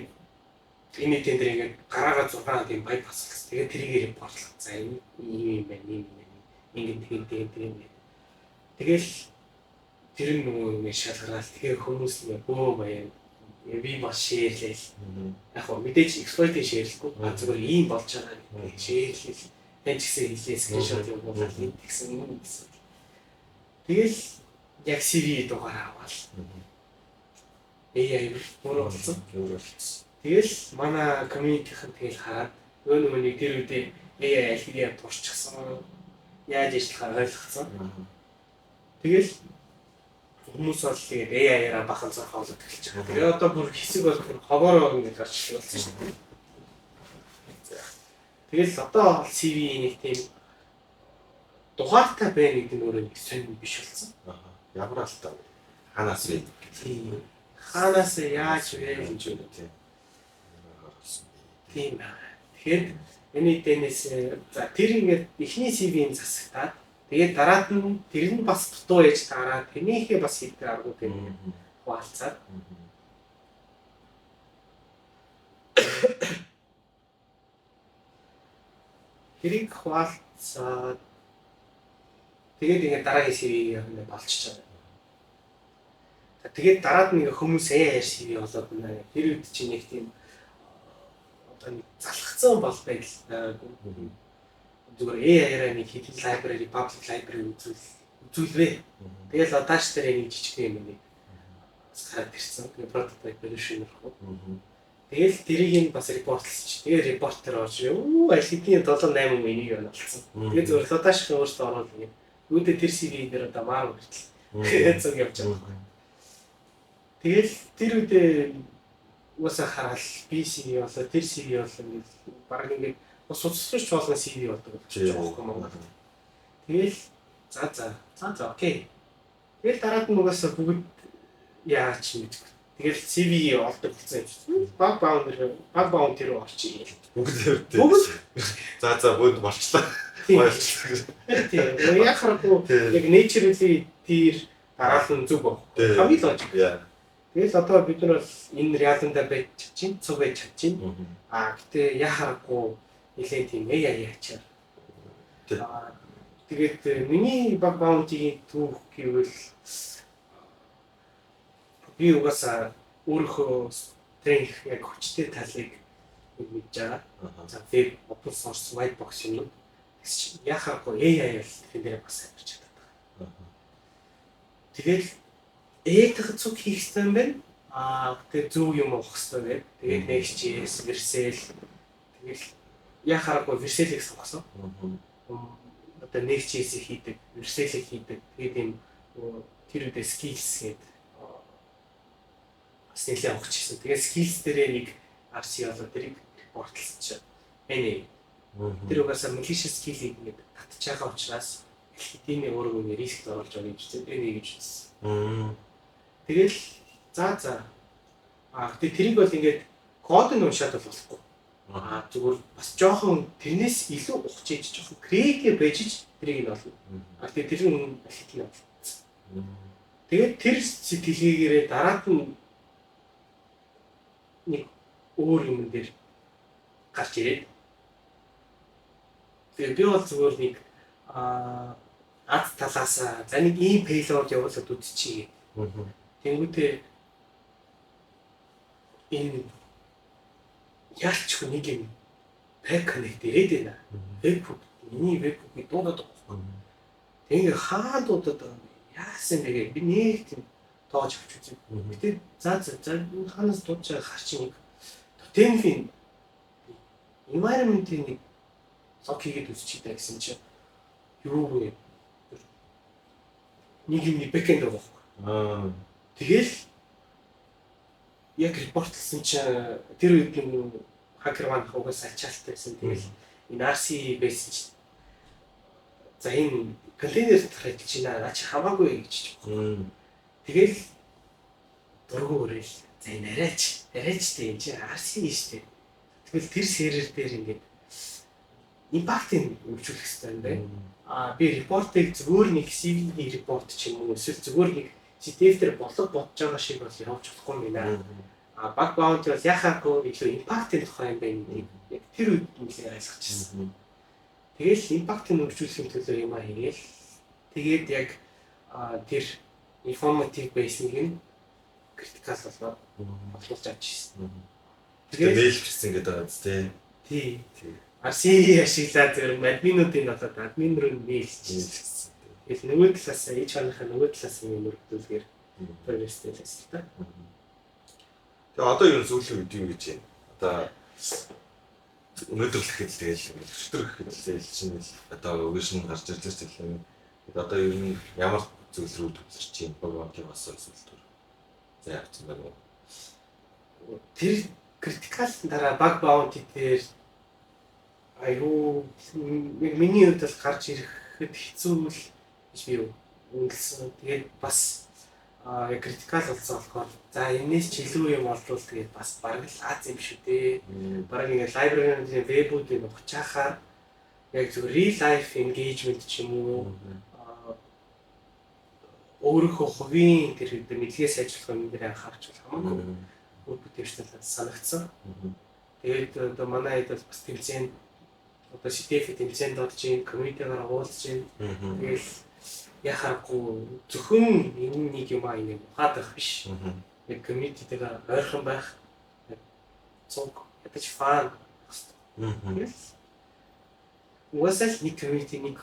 ингэ гараагаа 6 тийм bypass болсон. Тэгээд тэрийг борлох. За энэ юм байна. Ингэ тэгэл тэр нөгөө ингэ шалгараал тэгээ хүмүүс бөө баян би бас шеэрлээл. Яг хөө мэдээж exploit шеэрлэхгүй. Зүгээр ийм болж байгаа гэж шеэрлээл. Тэнч гэсэн хэлээ скриншот явуулаад гэсэн юм. Тэгэл яг CV дугаар аваад. AI өөрөө болсон. Тэгэл манай community-хэн тэгэл хараад нөгөө нэг тэр үедээ AI алхигээ турчсан. Яаж ажиллахаар ойлгоцсон. Тэгэл хүмүүс бол тэгээд AI-аараа бахан зурхаалаад эхэлж байгаа. Тэгээ одоо бүр хэсэг бол хогоороо ингэж гарч болсон шүү дээ. Тэгэл одоо CV нэг тийм тухайтай байна гэдэг нь өөрөө нэг сонир биш болсон. Ямар алтай вэ? Ханаас вэ? Ханаас яаж вэ гэж үү тийм. Тийм аа. Тэгэхээр энэ дэнэс за тэр ингээд эхний CV-ийн засагтаад тэгээд дараад нь тэр нь бас дутуу ээж дараа тэрнийхээ бас хийдэг аргууд юм хуваалцаад тэрийг хуваалцаад тэгээд ингээд дараагийн CV-ийг ингээд болчихж байгаа. Тэгээд дараад нь хүмүүс AI CV болоод байна. Тэр үед чинь нэг тийм одоо нэг залхацсан бол байл. Зүгээр AI-аараа нэг хідэн library, public library үзүүлвэ. Тэгэл одоо ч тэр нэг жижиг юм нэг гараад ирсэн. Prototype version руу. Тэгэл тэрийг нь бас репортлсч. Тэгээ репортер орж юу аль хэдийн 7 8 энийг байна болсон. Тэгээ зөв лоташх өөртөө ороод ингэ. Үүдээ тэр CV дээр одоо маар хүртэл зөв явж байгаа. Тэгэл тэр үедээ уусаа хараад би CV болоо тэр CV болоо ингэ баг ингэ бас судалж болгон CV болдог болчихсон. Тэгэл за окей. Тэгэл дараад нь угаасаа бүгд яач юм бэ? Тэгэл CV олдог болсон юм. Баг баун тэр орчих. Бүгд за бүгд болчлаа. Тийм. Яг харахгүй яг naturally тэр дараал нь зүг баг. Хамгийн логик. Тэгэл одоо бид нар бол энэ реалиндаа байж чинь, цуг байж чинь. Гэтээ яг харахгүй нэлээд тийм яачаар. Тэгээд миний баг баунтигийн түүх гэвэл би угаасаа өөрийнхөө тренинг яг хүчтэй талыг мэдж байгаа. За веб open source white box юм. Яг харахгүй AI л тэр дээр бас амьдарч чаддаг. Тэгээд AI-тэй цуг хийх хэрэгтэй юм байна. Тэгээд зөв юм авах хэрэгтэй гэдэг. Тэгээд Next.js, Vercel тэгээд яг харахгүй Vercel-ийг сонгосон. Одоо Next.js-ийг хийдэг, Vercel-ийг хийдэг. Тэгээд юм тэр үдэ skills гэдэг бас нэлээд авах гэсэн. Тэгээд skills дээрээ нэг RC болоод тэрийг репортлсан чинь. Тэр угаасаа malicious skill-ийг ингээд татж байгаа учраас хэдийн өөрөө риск оруулж байгаа гэж энийг гэж үзсэн. Тэгэл за. Гэтээ тэрийг бол ингээд код нь уншаад болохгүй. Зүгээр бас жоохон тэрнээс илүү ухаж ээж жоохон креатив байж тэрийг нь болно. Гэтээ тэр нь ахитлаа болсон. Тэгээд тэр сэтгэлгээгээрээ дараад нь нэг өөр юм дээр гарч ирээд. Тэгээд би бол зүгээр нэг ад талаас за нэг ийм payload явуулаад үзчихье. Тэнгүүтээ энэ ялч нэг юм back connect ирээд байна. Webhook миний webhook-ийг дуудаад байгаа. Тэгээ хаа дуудаад байгаа юм. Яасан бэ? Би нэг тийм тоож авч үзье. Гэтэ за ханаас дуудаж байгаа харчин нэг тотемфин environment-ийн нэг лог хийгээд үзчихээ даа гэсэн чинь юу вэ? Нэг юм бэкэнд байгаа. Тэгэл яг репортлсан чинь тэр үед юм хакер маань хогоос ачаалттай гэсэн. Тэгэл энэ RC based за энэ контейнер дотор ажиллаж байна. Наа чи хамаагүй гэж байна. Тэгэл дургуурэл за энэ арайч дээ энэ чи RC шүү дээ. Тэгэл тэр сервер дээр ингээд импактыг үржүүлэх хэрэгтэй юм байна. Би репортыг зүгээр нэг CV репорт ч юм уу эсвэл зүгээр нэг CTF дээр бодлого бодож байгаа шиг бол явуулж болохгүй юм байна. Баг баунти бол яхаагүй илүү импактын тухай юм байна. Яг тэр үед нэлээд ойлгочихсон. Тэгэл импактыг үржүүлэхийн төлөө юм хийгээл. Тэгээд яг тэр informative base-ийг нь critical болоод бодлуулж авчихсан. Тэгээд мэйл бичсэн гэдэг байгаа зү тий. RC ашиглаад зөв админуудын болоод админ руу мэйлчихсэн. Тэгэл нөгөө талаас HR-ийнхаа нөгөө талаас юм өргөдүүлгээр прогресстэй та. Тэгээ одоо юу зөвлөх үед юу гэж байна? Одоо өнөөдөр л гэхэд тэгэл өчтөр гэхэд л чинь одоо version гарч ирлээ ч гэх юм. Одоо ер нь ямар зөвлөл рүү төвлөрч чинь богоомгийн бас зөвлөлтөр. За явц юм байна уу? Тэр critical дараа баг bounty дээр аюу миний хувьд л гарч ирэхэд хэцүү л гэж би үнэлсэн. Тэгээд бас яг критикал болсон болохоор за энэс ч илүү юм болвол тэгээд бас бараг л аз юм шүү дээ. Бараг ингээд library-ийн вебүүдийг ухчаахаар яг зөв real life engagement ч юм уу өөрийнхөө хувийн тэр мэдлэгээ сайжруулах юм дээр анхаарч хамаагүй өөр бүтээвчтэй санагдсан. Тэгээд одоо манай хэд бас тэмцээн одоо CTF тэмцээнд орж ийн, community-гаар уулзж ийн. Тэгэл яхахгүй зөвхөн энэ нэг юм аа ухаад байх биш. Яг community-тэйгээр ойрхон байх. Цог ядаж фан. Тэгэл уусаал нэг community нэг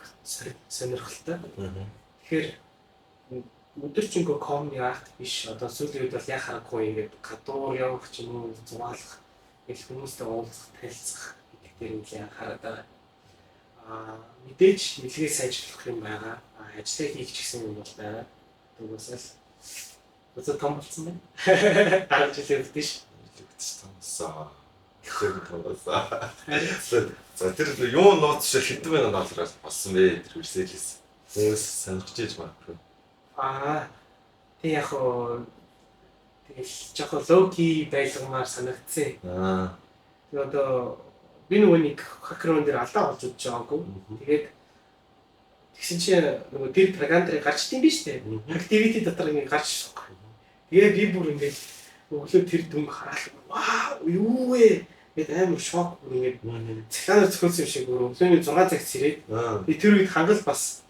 сонирхолтой. Тэгэхээр өдөржингөө комны арт биш. Одоо сүүлийн үед бол яхахгүй ингээд гадуур явах ч юм уу зугаалах Тэгэл хүмүүстэй уулзах, танилцах гэдэг дээр нэлээд анхаарал байгаа. Мэдээж нэлээд сайжруулах юм байгаа. Ажлаа хийх ч гэсэн юм бол байгаа. Түүнээс өсөж том болсон байна. 10 жилийн өвдөж. Томсоо. За тэр юу нууц шиг хэдэн мянган доллараас болсон бэ? Тэр үсэлээс. Хүмүүс сонирхож иж магадгүй. Тэг яг хоо тэгэл жоохон лоуки байлгамаар санагдсан. Тэг одоо би нөгөө нэг хакерон дээр алдаа болж удаж байгаагүй. Тэгээд тэгсэн чинь нөгөө тэр пропагандыг гарч дим биш үү? Activity дотор ингэ гарч. Тэгээд би бүр ингэ өглөө тэр дүнг хараад вау юу вэ? Гэт амар шок ингэ цахилгаан зөхөлсөн юм шиг өглөөний 6 цагт сэрээд би тэр үед хангал бас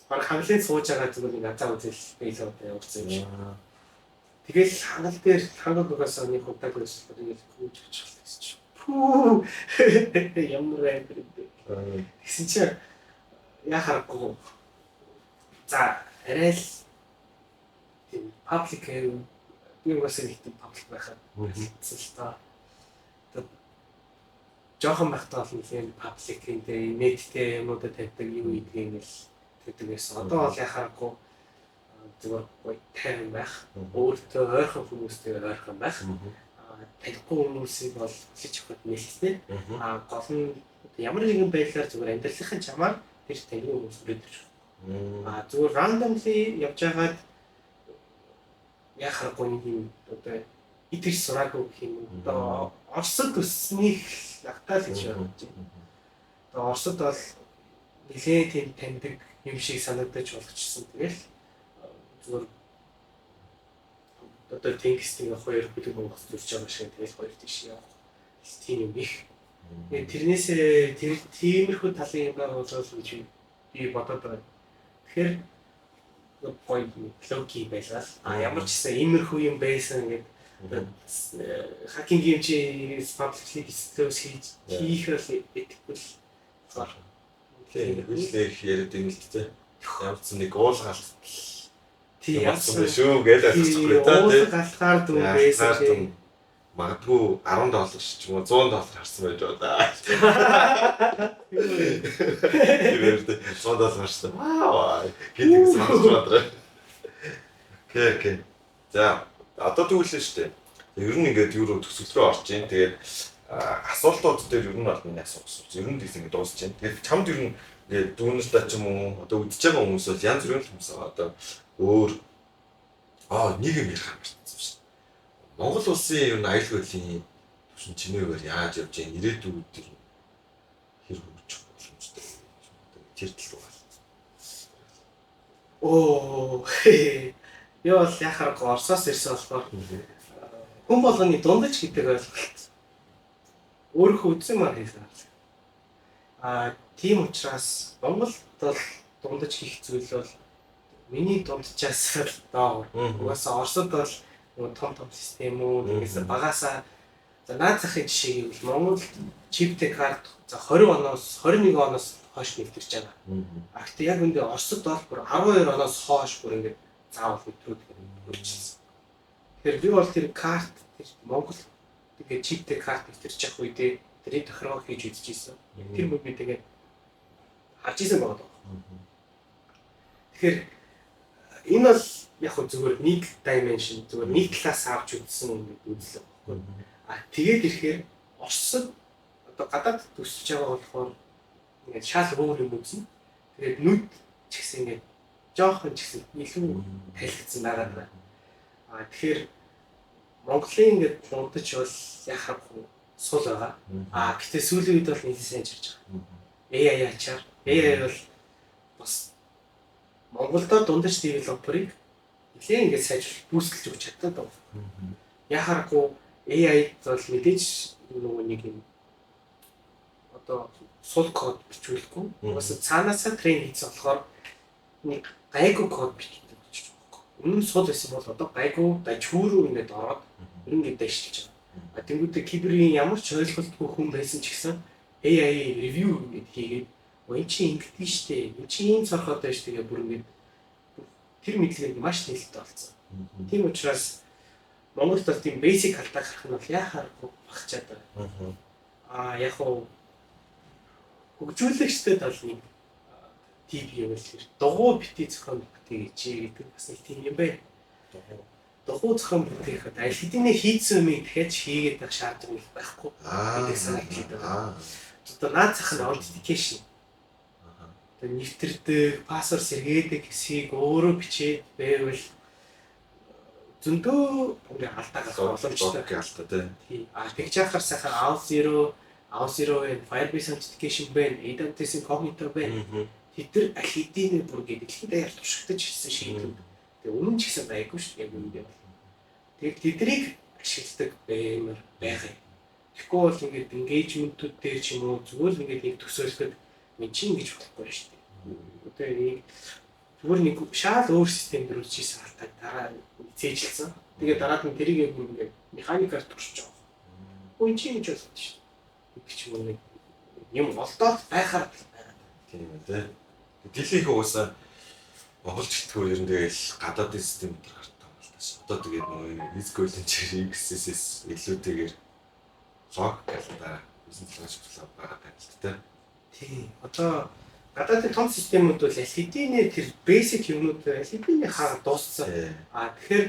баг хангалын сууж байгаа зүгээр нэг азаа үзэл бейлоод явуулсан юм шиг. Тэгэл хангал дээр хангал угаасаа нэг удааг өсөлт ингэ гүйж гэж хэлсэн чинь. Пүү ямар амар юм бэ? Тэгсэн чинь яхахгүй. За арай л тийм паблик би угаасаа нэг тийм паблик байхад хэлсэн л та. Жохон байхдаа бол нэг пабликийн дээр нэттэй юмудад тавьдаг юу гэдгийг ингээл тэгдэг байсан. Одоо бол яхахгүй зүгээр гоё тайван байх. Өөртөө ойрхон хүмүүстэй ойрхон байх. Танихгүй хүмүүсийг бол хүлээж авахд нэлээстэй. Гол нь ямар нэгэн байдлаар зүгээр амьдралынхаа чамаар тэр таньны хүмүүс өрөөдөж. Зүгээр randomly явж байгаад яхахгүй нэг юм одоо идэж сураагүй гэх юм. Одоо Оросд өсснийг ягтаал гэж бодож байна. Одоо Оросд бол нэлээд тийм таньдаг юм шиг санагдаж болгочсон. Тэгэл зүгээр одоо тэнгисийн хоёр бүлэг Монгол төрж байгаа шиг тэгэл хоёр тийш явах. Тийм юм их. Тэрнээсээ тэр тиймэрхүү талын юм байгаа болов уу гэж би бодоод байна. Тэгэхээр гоё лоуки байлаа. Ямар ч гэсэн иймэрхүү юм байсан гэдэг хакинг юм чи паблик дисклоз хийх этикгүй. Тийм үйлчлэх яриад юм л дээ. Ямар ч нэг уулгалт. Тийм яасан шүү гэж ойлгохгүй та тийм. Уулгалтаар дүн байсан тийм. Магадгүй $10 ч юм уу $100 харсан байж байгаа. Тэр $100 харсан. Вау. Гэдэг санаж байна. Окей. За одоо тэгвэл шүү дээ. Ер нь ингээд юу төсөл рүү орж ийн. Тэгээд асуултууд дээр ер нь бол миний асуух гэсэн. Ер нь тийм ингээд дуусч байна. Тэгээд чамд ер нь ингээд дүүнэртэй ч юм уу одоо үдчихэж байгаа хүмүүс бол янз бүрийн хүмүүс байгаа. Одоо өөр нэг юм ярих юм байна. Монгол улсын ер нь аюулгүй хөдлийн түвшин чинээгээр яаж явж байгаа ирээдүйд тэр хэр хөгжих боломжтой тэр тал байгаа. Би бол яхаар Оросоос ирсэн болохоор хүн болгоны дундаж гэдэг ойлголт өөрөө үзсэн маа хийсэн. Тийм учраас Монголд бол дундаж хийх зүйл бол миний дунджаас доор. Угаасаа Оросд бол том систем үү нэгээс багасаа за наад захын жишээ гэвэл Монголд чиптэй карт за 20 оноос 21 оноос хойш нэвтэрч байгаа. Гэхдээ яг үндэ Оросд бол бүр 12 оноос хойш бүр ингэ заавал нэвтрүүд хөрчихсөн. Тэгэхээр би бол тэр карт тэр Монгол тэгээ чиптэй карт нэвтэрч явах үедээ тэрийг тохироо хийж үзчихсэн. Тэр бүгд би тэгээ харж исэн байгаа даа. Тэгэхээр энэ бол яг хөө зүгээр нэг dimension зүгээр нэг талаас авч үзсэн юм үзлээ байхгүй. Тэгээд ирэхээр Оросд одоо гадаад төсөж байгаа болохоор ингээд шал өөр юм үзнэ. Тэгээд нүд ч гэсэн ингээд жоохон ч гэсэн илүү тайлхсан байгаа даа. Тэгэхээр Монголын ингээд дундаж бол яхахгүй сул байгаа. Гэтээ сүүлийн үед бол нэг сайн чирж байгаа. AI ачаар AI бол бас Монголдо дундаж девелоперыг нэлээд ингээд сайжруулж бүүсгэлж өгч чаддаг даа. Яхахгүй AI бол мэдээж нөгөө нэг юм одоо сул код бичүүлэхгүй. Угаасаа цаанаасаа трейн хийсэн болохоор нэг гайгүй код бичдэг гэж байна. Өмнө нь сул байсан бол одоо гайгүй дажгүй ингээд ороод ингээд дэвшилж байгаа. Тэнгүүдээ киберийн ямар ч ойлголтгүй хүн байсан ч гэсэн AI review гэдэг хийгээд энэ чи ингэдэг штэ. Энэ чи ийм цорхотой штэ гэх бүр ингээд тэр мэдлэгийг маш нээлттэй болсон. Тийм учраас Монголд бол тийм basic алдаа гарах нь бол яхаар багчаад байгаа. Яг уу хөгжүүлэгчдэд бол нэг тип юм л хэр дугуй бити зохион бүтээч гэдэг бас нэг тийм юм байна. Дугуй зохион бүтээхэд аль хэдийнэ хийцэн юмыг дахиад хийгээд байх шаардлага байхгүй гэдэг санагддаг байна. Одоо наад зах нь authentication. Тэр нэвтэрдэг, пассворд сэргээдэг хэсгийг өөрөө бичээд байвал зөндөө бүрийн алдаа гарах боломжтой. Тийм. Тэгж яхаар сайхан Auth0 and Firebase Authentication байна, AWS Incognito байна. Тэд аль хэдийн бүр гэдэг дэлхийд даяар туршигдаж ирсэн шийдвэр. Тэгээ өмнө ч гэсэн байггүй шүү дээ юм дээр. Тэгээ тэднийг ашигладаг баймар байгаа. Тэгэхгүй бол ингээд engagement-үүд дээр ч юм уу зүгээр л ингээд нэг төсөөлөхөд мен чинь гэж бодохгүй шүү дээ. Одоо нэг зүгээр нэг шал өөр систем дээр үүсчихсэн халтаа дараа цээжилсэн. Тэгээ дараад нь тэрийг ингээд механикаар туршиж байгаа. Үн чинь гэж бодсон шүү. Их ч юм нэг юм олдоод байхаар байна. Тийм үү. Дэлхийх уусаа Монголч гэдгээр ер нь тэгэл гадаадын систем дээр гартай байна л тааш. Одоо тэгээд нөгөө эсгөөлэн чиг XSS илүүтэйгээр лог гэлтаа бизнес логик байгаа байна л тэ. Тийм. Одоо гадаадын том системүүд бол аль хэдийнэ тэр basic юмнууд аль хэдийнэ хаа дууссан. Тэгэхээр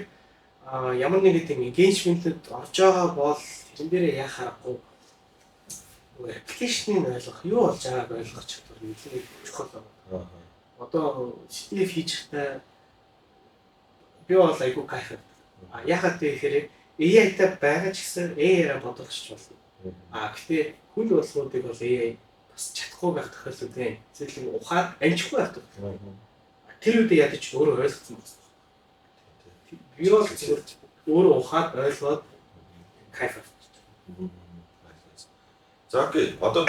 ямар нэг тийм engagement-д орж байгаа бол тэрэн дээрээ яа харахгүй аппликейшнийг ойлгох, юу болж байгааг ойлгох чадвар нэлээд чухал байна. Одоо CTF хийж байхдаа би бол айгүй кайф. Яхад тэгэхээр AI-тай байгаа ч гэсэн AI-аар бодох ч болно. Гэхдээ хүл болгоодыг бол AI бас чадахгүй байх тохиолдол байна. Зөвхөн ухаад амжихгүй байх тохиолдол. Тэр үедээ ядаж өөрөө ойлгосон байна. Би бол өөрөө ухаад ойлгоод кайф. За окей. Одоо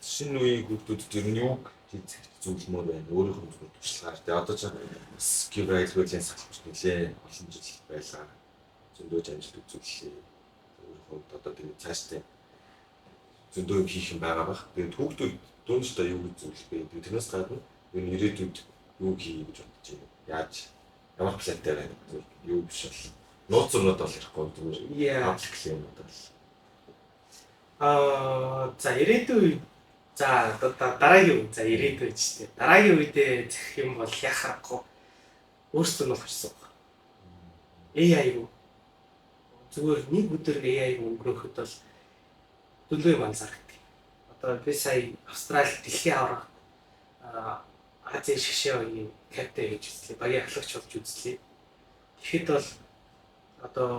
шинэ үеийн хүүхдүүд ер нь юуг хийх зөвлөмөр байна. Өөрийнхөө зөвлөмөр туршлагаар. Тэгээ одоо ч бас киберайлгуулын салбарт нэлээ олон жил байлаа. Зөндөө амжилт үзүүллээ. Өөрийнхөө одоо тэгээ цаашдаа зөндөө хийх юм байгаа бах. Тэгээд хүүхдүүд дундаа юу гэж зөвлөх вэ? Тэрнээс гадна ер нь ирээдүйд юу хийх гэж бодож байна. Яаж ямар плантай байна? Юу биш бол нууц юмнууд бол ирэхгүй зүгээр. Аппликейшн юмнууд бол за ирээдүй за дараагийн үе за ирээдүй ч тийм дараагийн үедээ зэх юм бол яхахгүй өөрсдөө нь болчихсон байна. AI юу зүгээр нэг өдөр AI өнгөрөхөд бол дөлөө юм анзаардаг. Одоо би сая Австрали дэлхийн авраг Азийн шишээ үеийн капитан гэж үзлээ. Багийн ахлагч болж үзлээ. Тэгэхэд бол одоо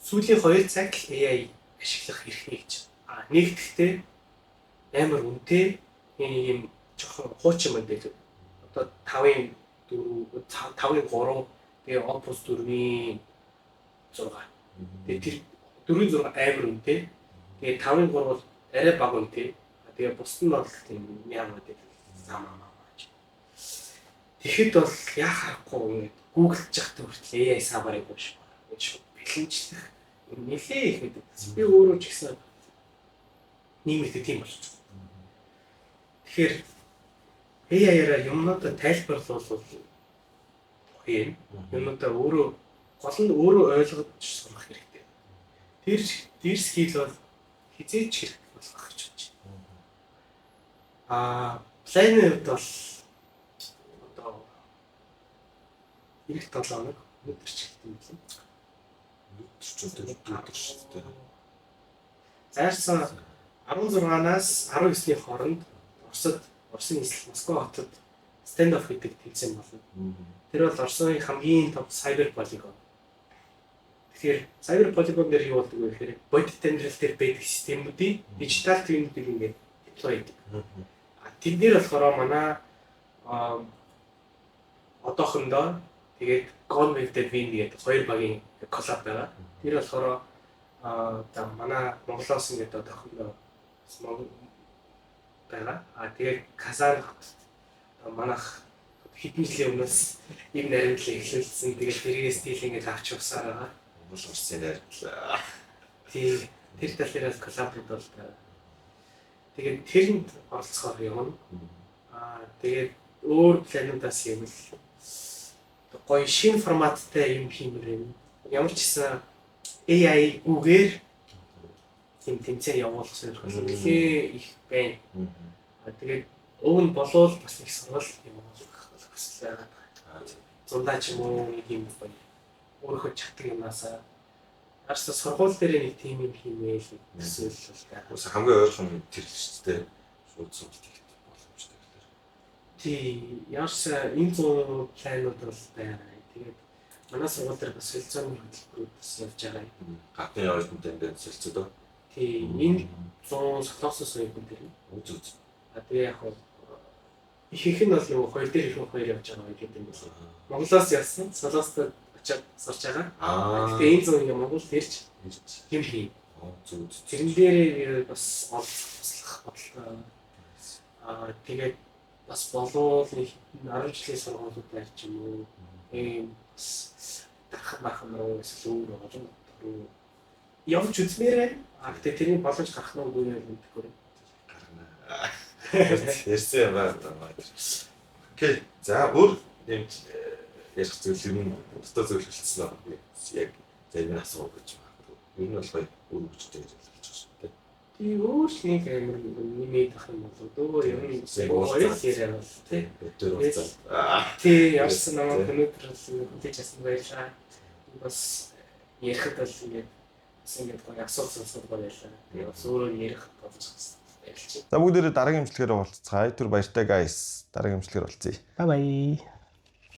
сүүлийн 2 цаг AI ашиглах хэрэгтэй гэж. Нэгдэхдээ амар үнэтэй ийм жоохон хуучин модель. Одоо 5-ын 4, 5-ын 3, тэгээ Opus 4-ийн 6. Тэгээ тэр 4-ийн 6 амар үнэтэй. Тэгээ 5-ын 3 бол арай бага үнэтэй. Тэгээ бус нь бол тийм ямар модель замаа. Тэгэхэд бол яа харахгүй Google-ч захтай хүртэл AI сабарыг биш. Бэлэнчлэх нэлээ их гэдэг. Би өөрөө ч гэсэн нийгэмд тийм болчихсон. Тэгэхээр AI-аараа юмнуудаа тайлбарлуулвал гоё. Юмнуудаа өөрөө гол нь өөрөө ойлгож сурах хэрэгтэй. Тэр скил бол хизээч хэрэгтэй болох гэж бодож байна. Планерд бол одоо ирэх 7 хоног өдөр ч гэдэг юм байна. Зайрсан 16-наас 19-ний хооронд Оросын нийслэл Москва хотод stand-off гэдэг тэмцээн болно. Тэр бол Оросын хамгийн том cyber polygon. Тэгэхээр cyber polygon дээр юу болдог вэ гэхээр бодит амьдрал дээр байдаг системүүдийн дижитал твинүүдийг ингээд deploy хийдэг. Тэд нэр болохоор манай одоохондоо тэгээд Conway дээр Win гэдэг 2 багийн коллаб байгаа. Тэр болохоор манай Монголоос ингээд одоохондоо байгаа. Тэгээд Казан манайх хэдэн жилийн өмнөөс ийм наримтлал эхлүүлсэн. Тэгээд тэрийгээ стил ингээд авч явсаар байгаа. Монгол Оросын найрлаа. Тэр тал дээр коллаборд бол тэгээд тэрэнд оролцохоор явна. Тэгээд өөр планетаас юм л гоё шинэ форматтай юм хиймээр юм. Ямар ч гэсэн AI гүүгээр тийм тэмцээн явуулах сонирхол нэлээ их байна. Тэгээд уг нь болвол бас их сонирхол юм хүсэл байгаа. Зундаа ч юм уу нэг юм гоё өөрөө чаддаг юмнасаа арьс сургууль дээр нэг тийм юм хиймээл эсвэл л та. Ус хамгийн ойрхон нь тэр л шүү дээ. Шууд судалт хийх боломжтой гэхээр. Тий, яарс энэ зүүн планууд бол байна. Тэгээд манай сургууль дээр бас солилцооны хөтөлбөрүүд бас явж байгаа юм. Гадны орчинд энэ солилцоод. Тий, энэ 100 солонгосоос үеийн дээр. Үз. А тэгээ яг их нь бол юм хоёр дээр их хоёр явж байгаа гэдэг юм байна. Монголоос явсан, Солонгост очиад сурч байгаа. Гэхдээ энэ зүүн юм Монгол ирж юм хий. Зүг. Тэрэн дээр бас олох бодлоо. Тэгээд бас болов нэг 10 жилийн сургуулиуд байж юм уу. Ийм бас бахан руу эсвэл өөр олон руу явж үзмээр байна. Гэхдээ тэрний боломж гарах нь үгүй юм гэхгүй. Гарна. Ярьсан юм байна. Окей. За бүр юм ярих зүйл юм дотоо зөвлөлдсөн аа. Яг зарим асуух гэж байна. Ер нь бол гоё өөр хүчтэй гэж болж байна шүү дээ. Тийм өөрснийг амар нэмээд ах юм бол өөр юм гоё яриа бол тий. Өдөр уулзаад. Тий явсан намайг өнөөдөр хүлээж авсан байлаа. Бас ярихад бол ингээд гоё асуулт сонсоод гоё байлаа. Тэгээ бас өөрөө ярих болж байна. За бүгдээрээ дараагийн имчилгээгээр уулзцгаая. Түр баяртай guys. Дараагийн имчилгээгээр уулзъя. Bye bye.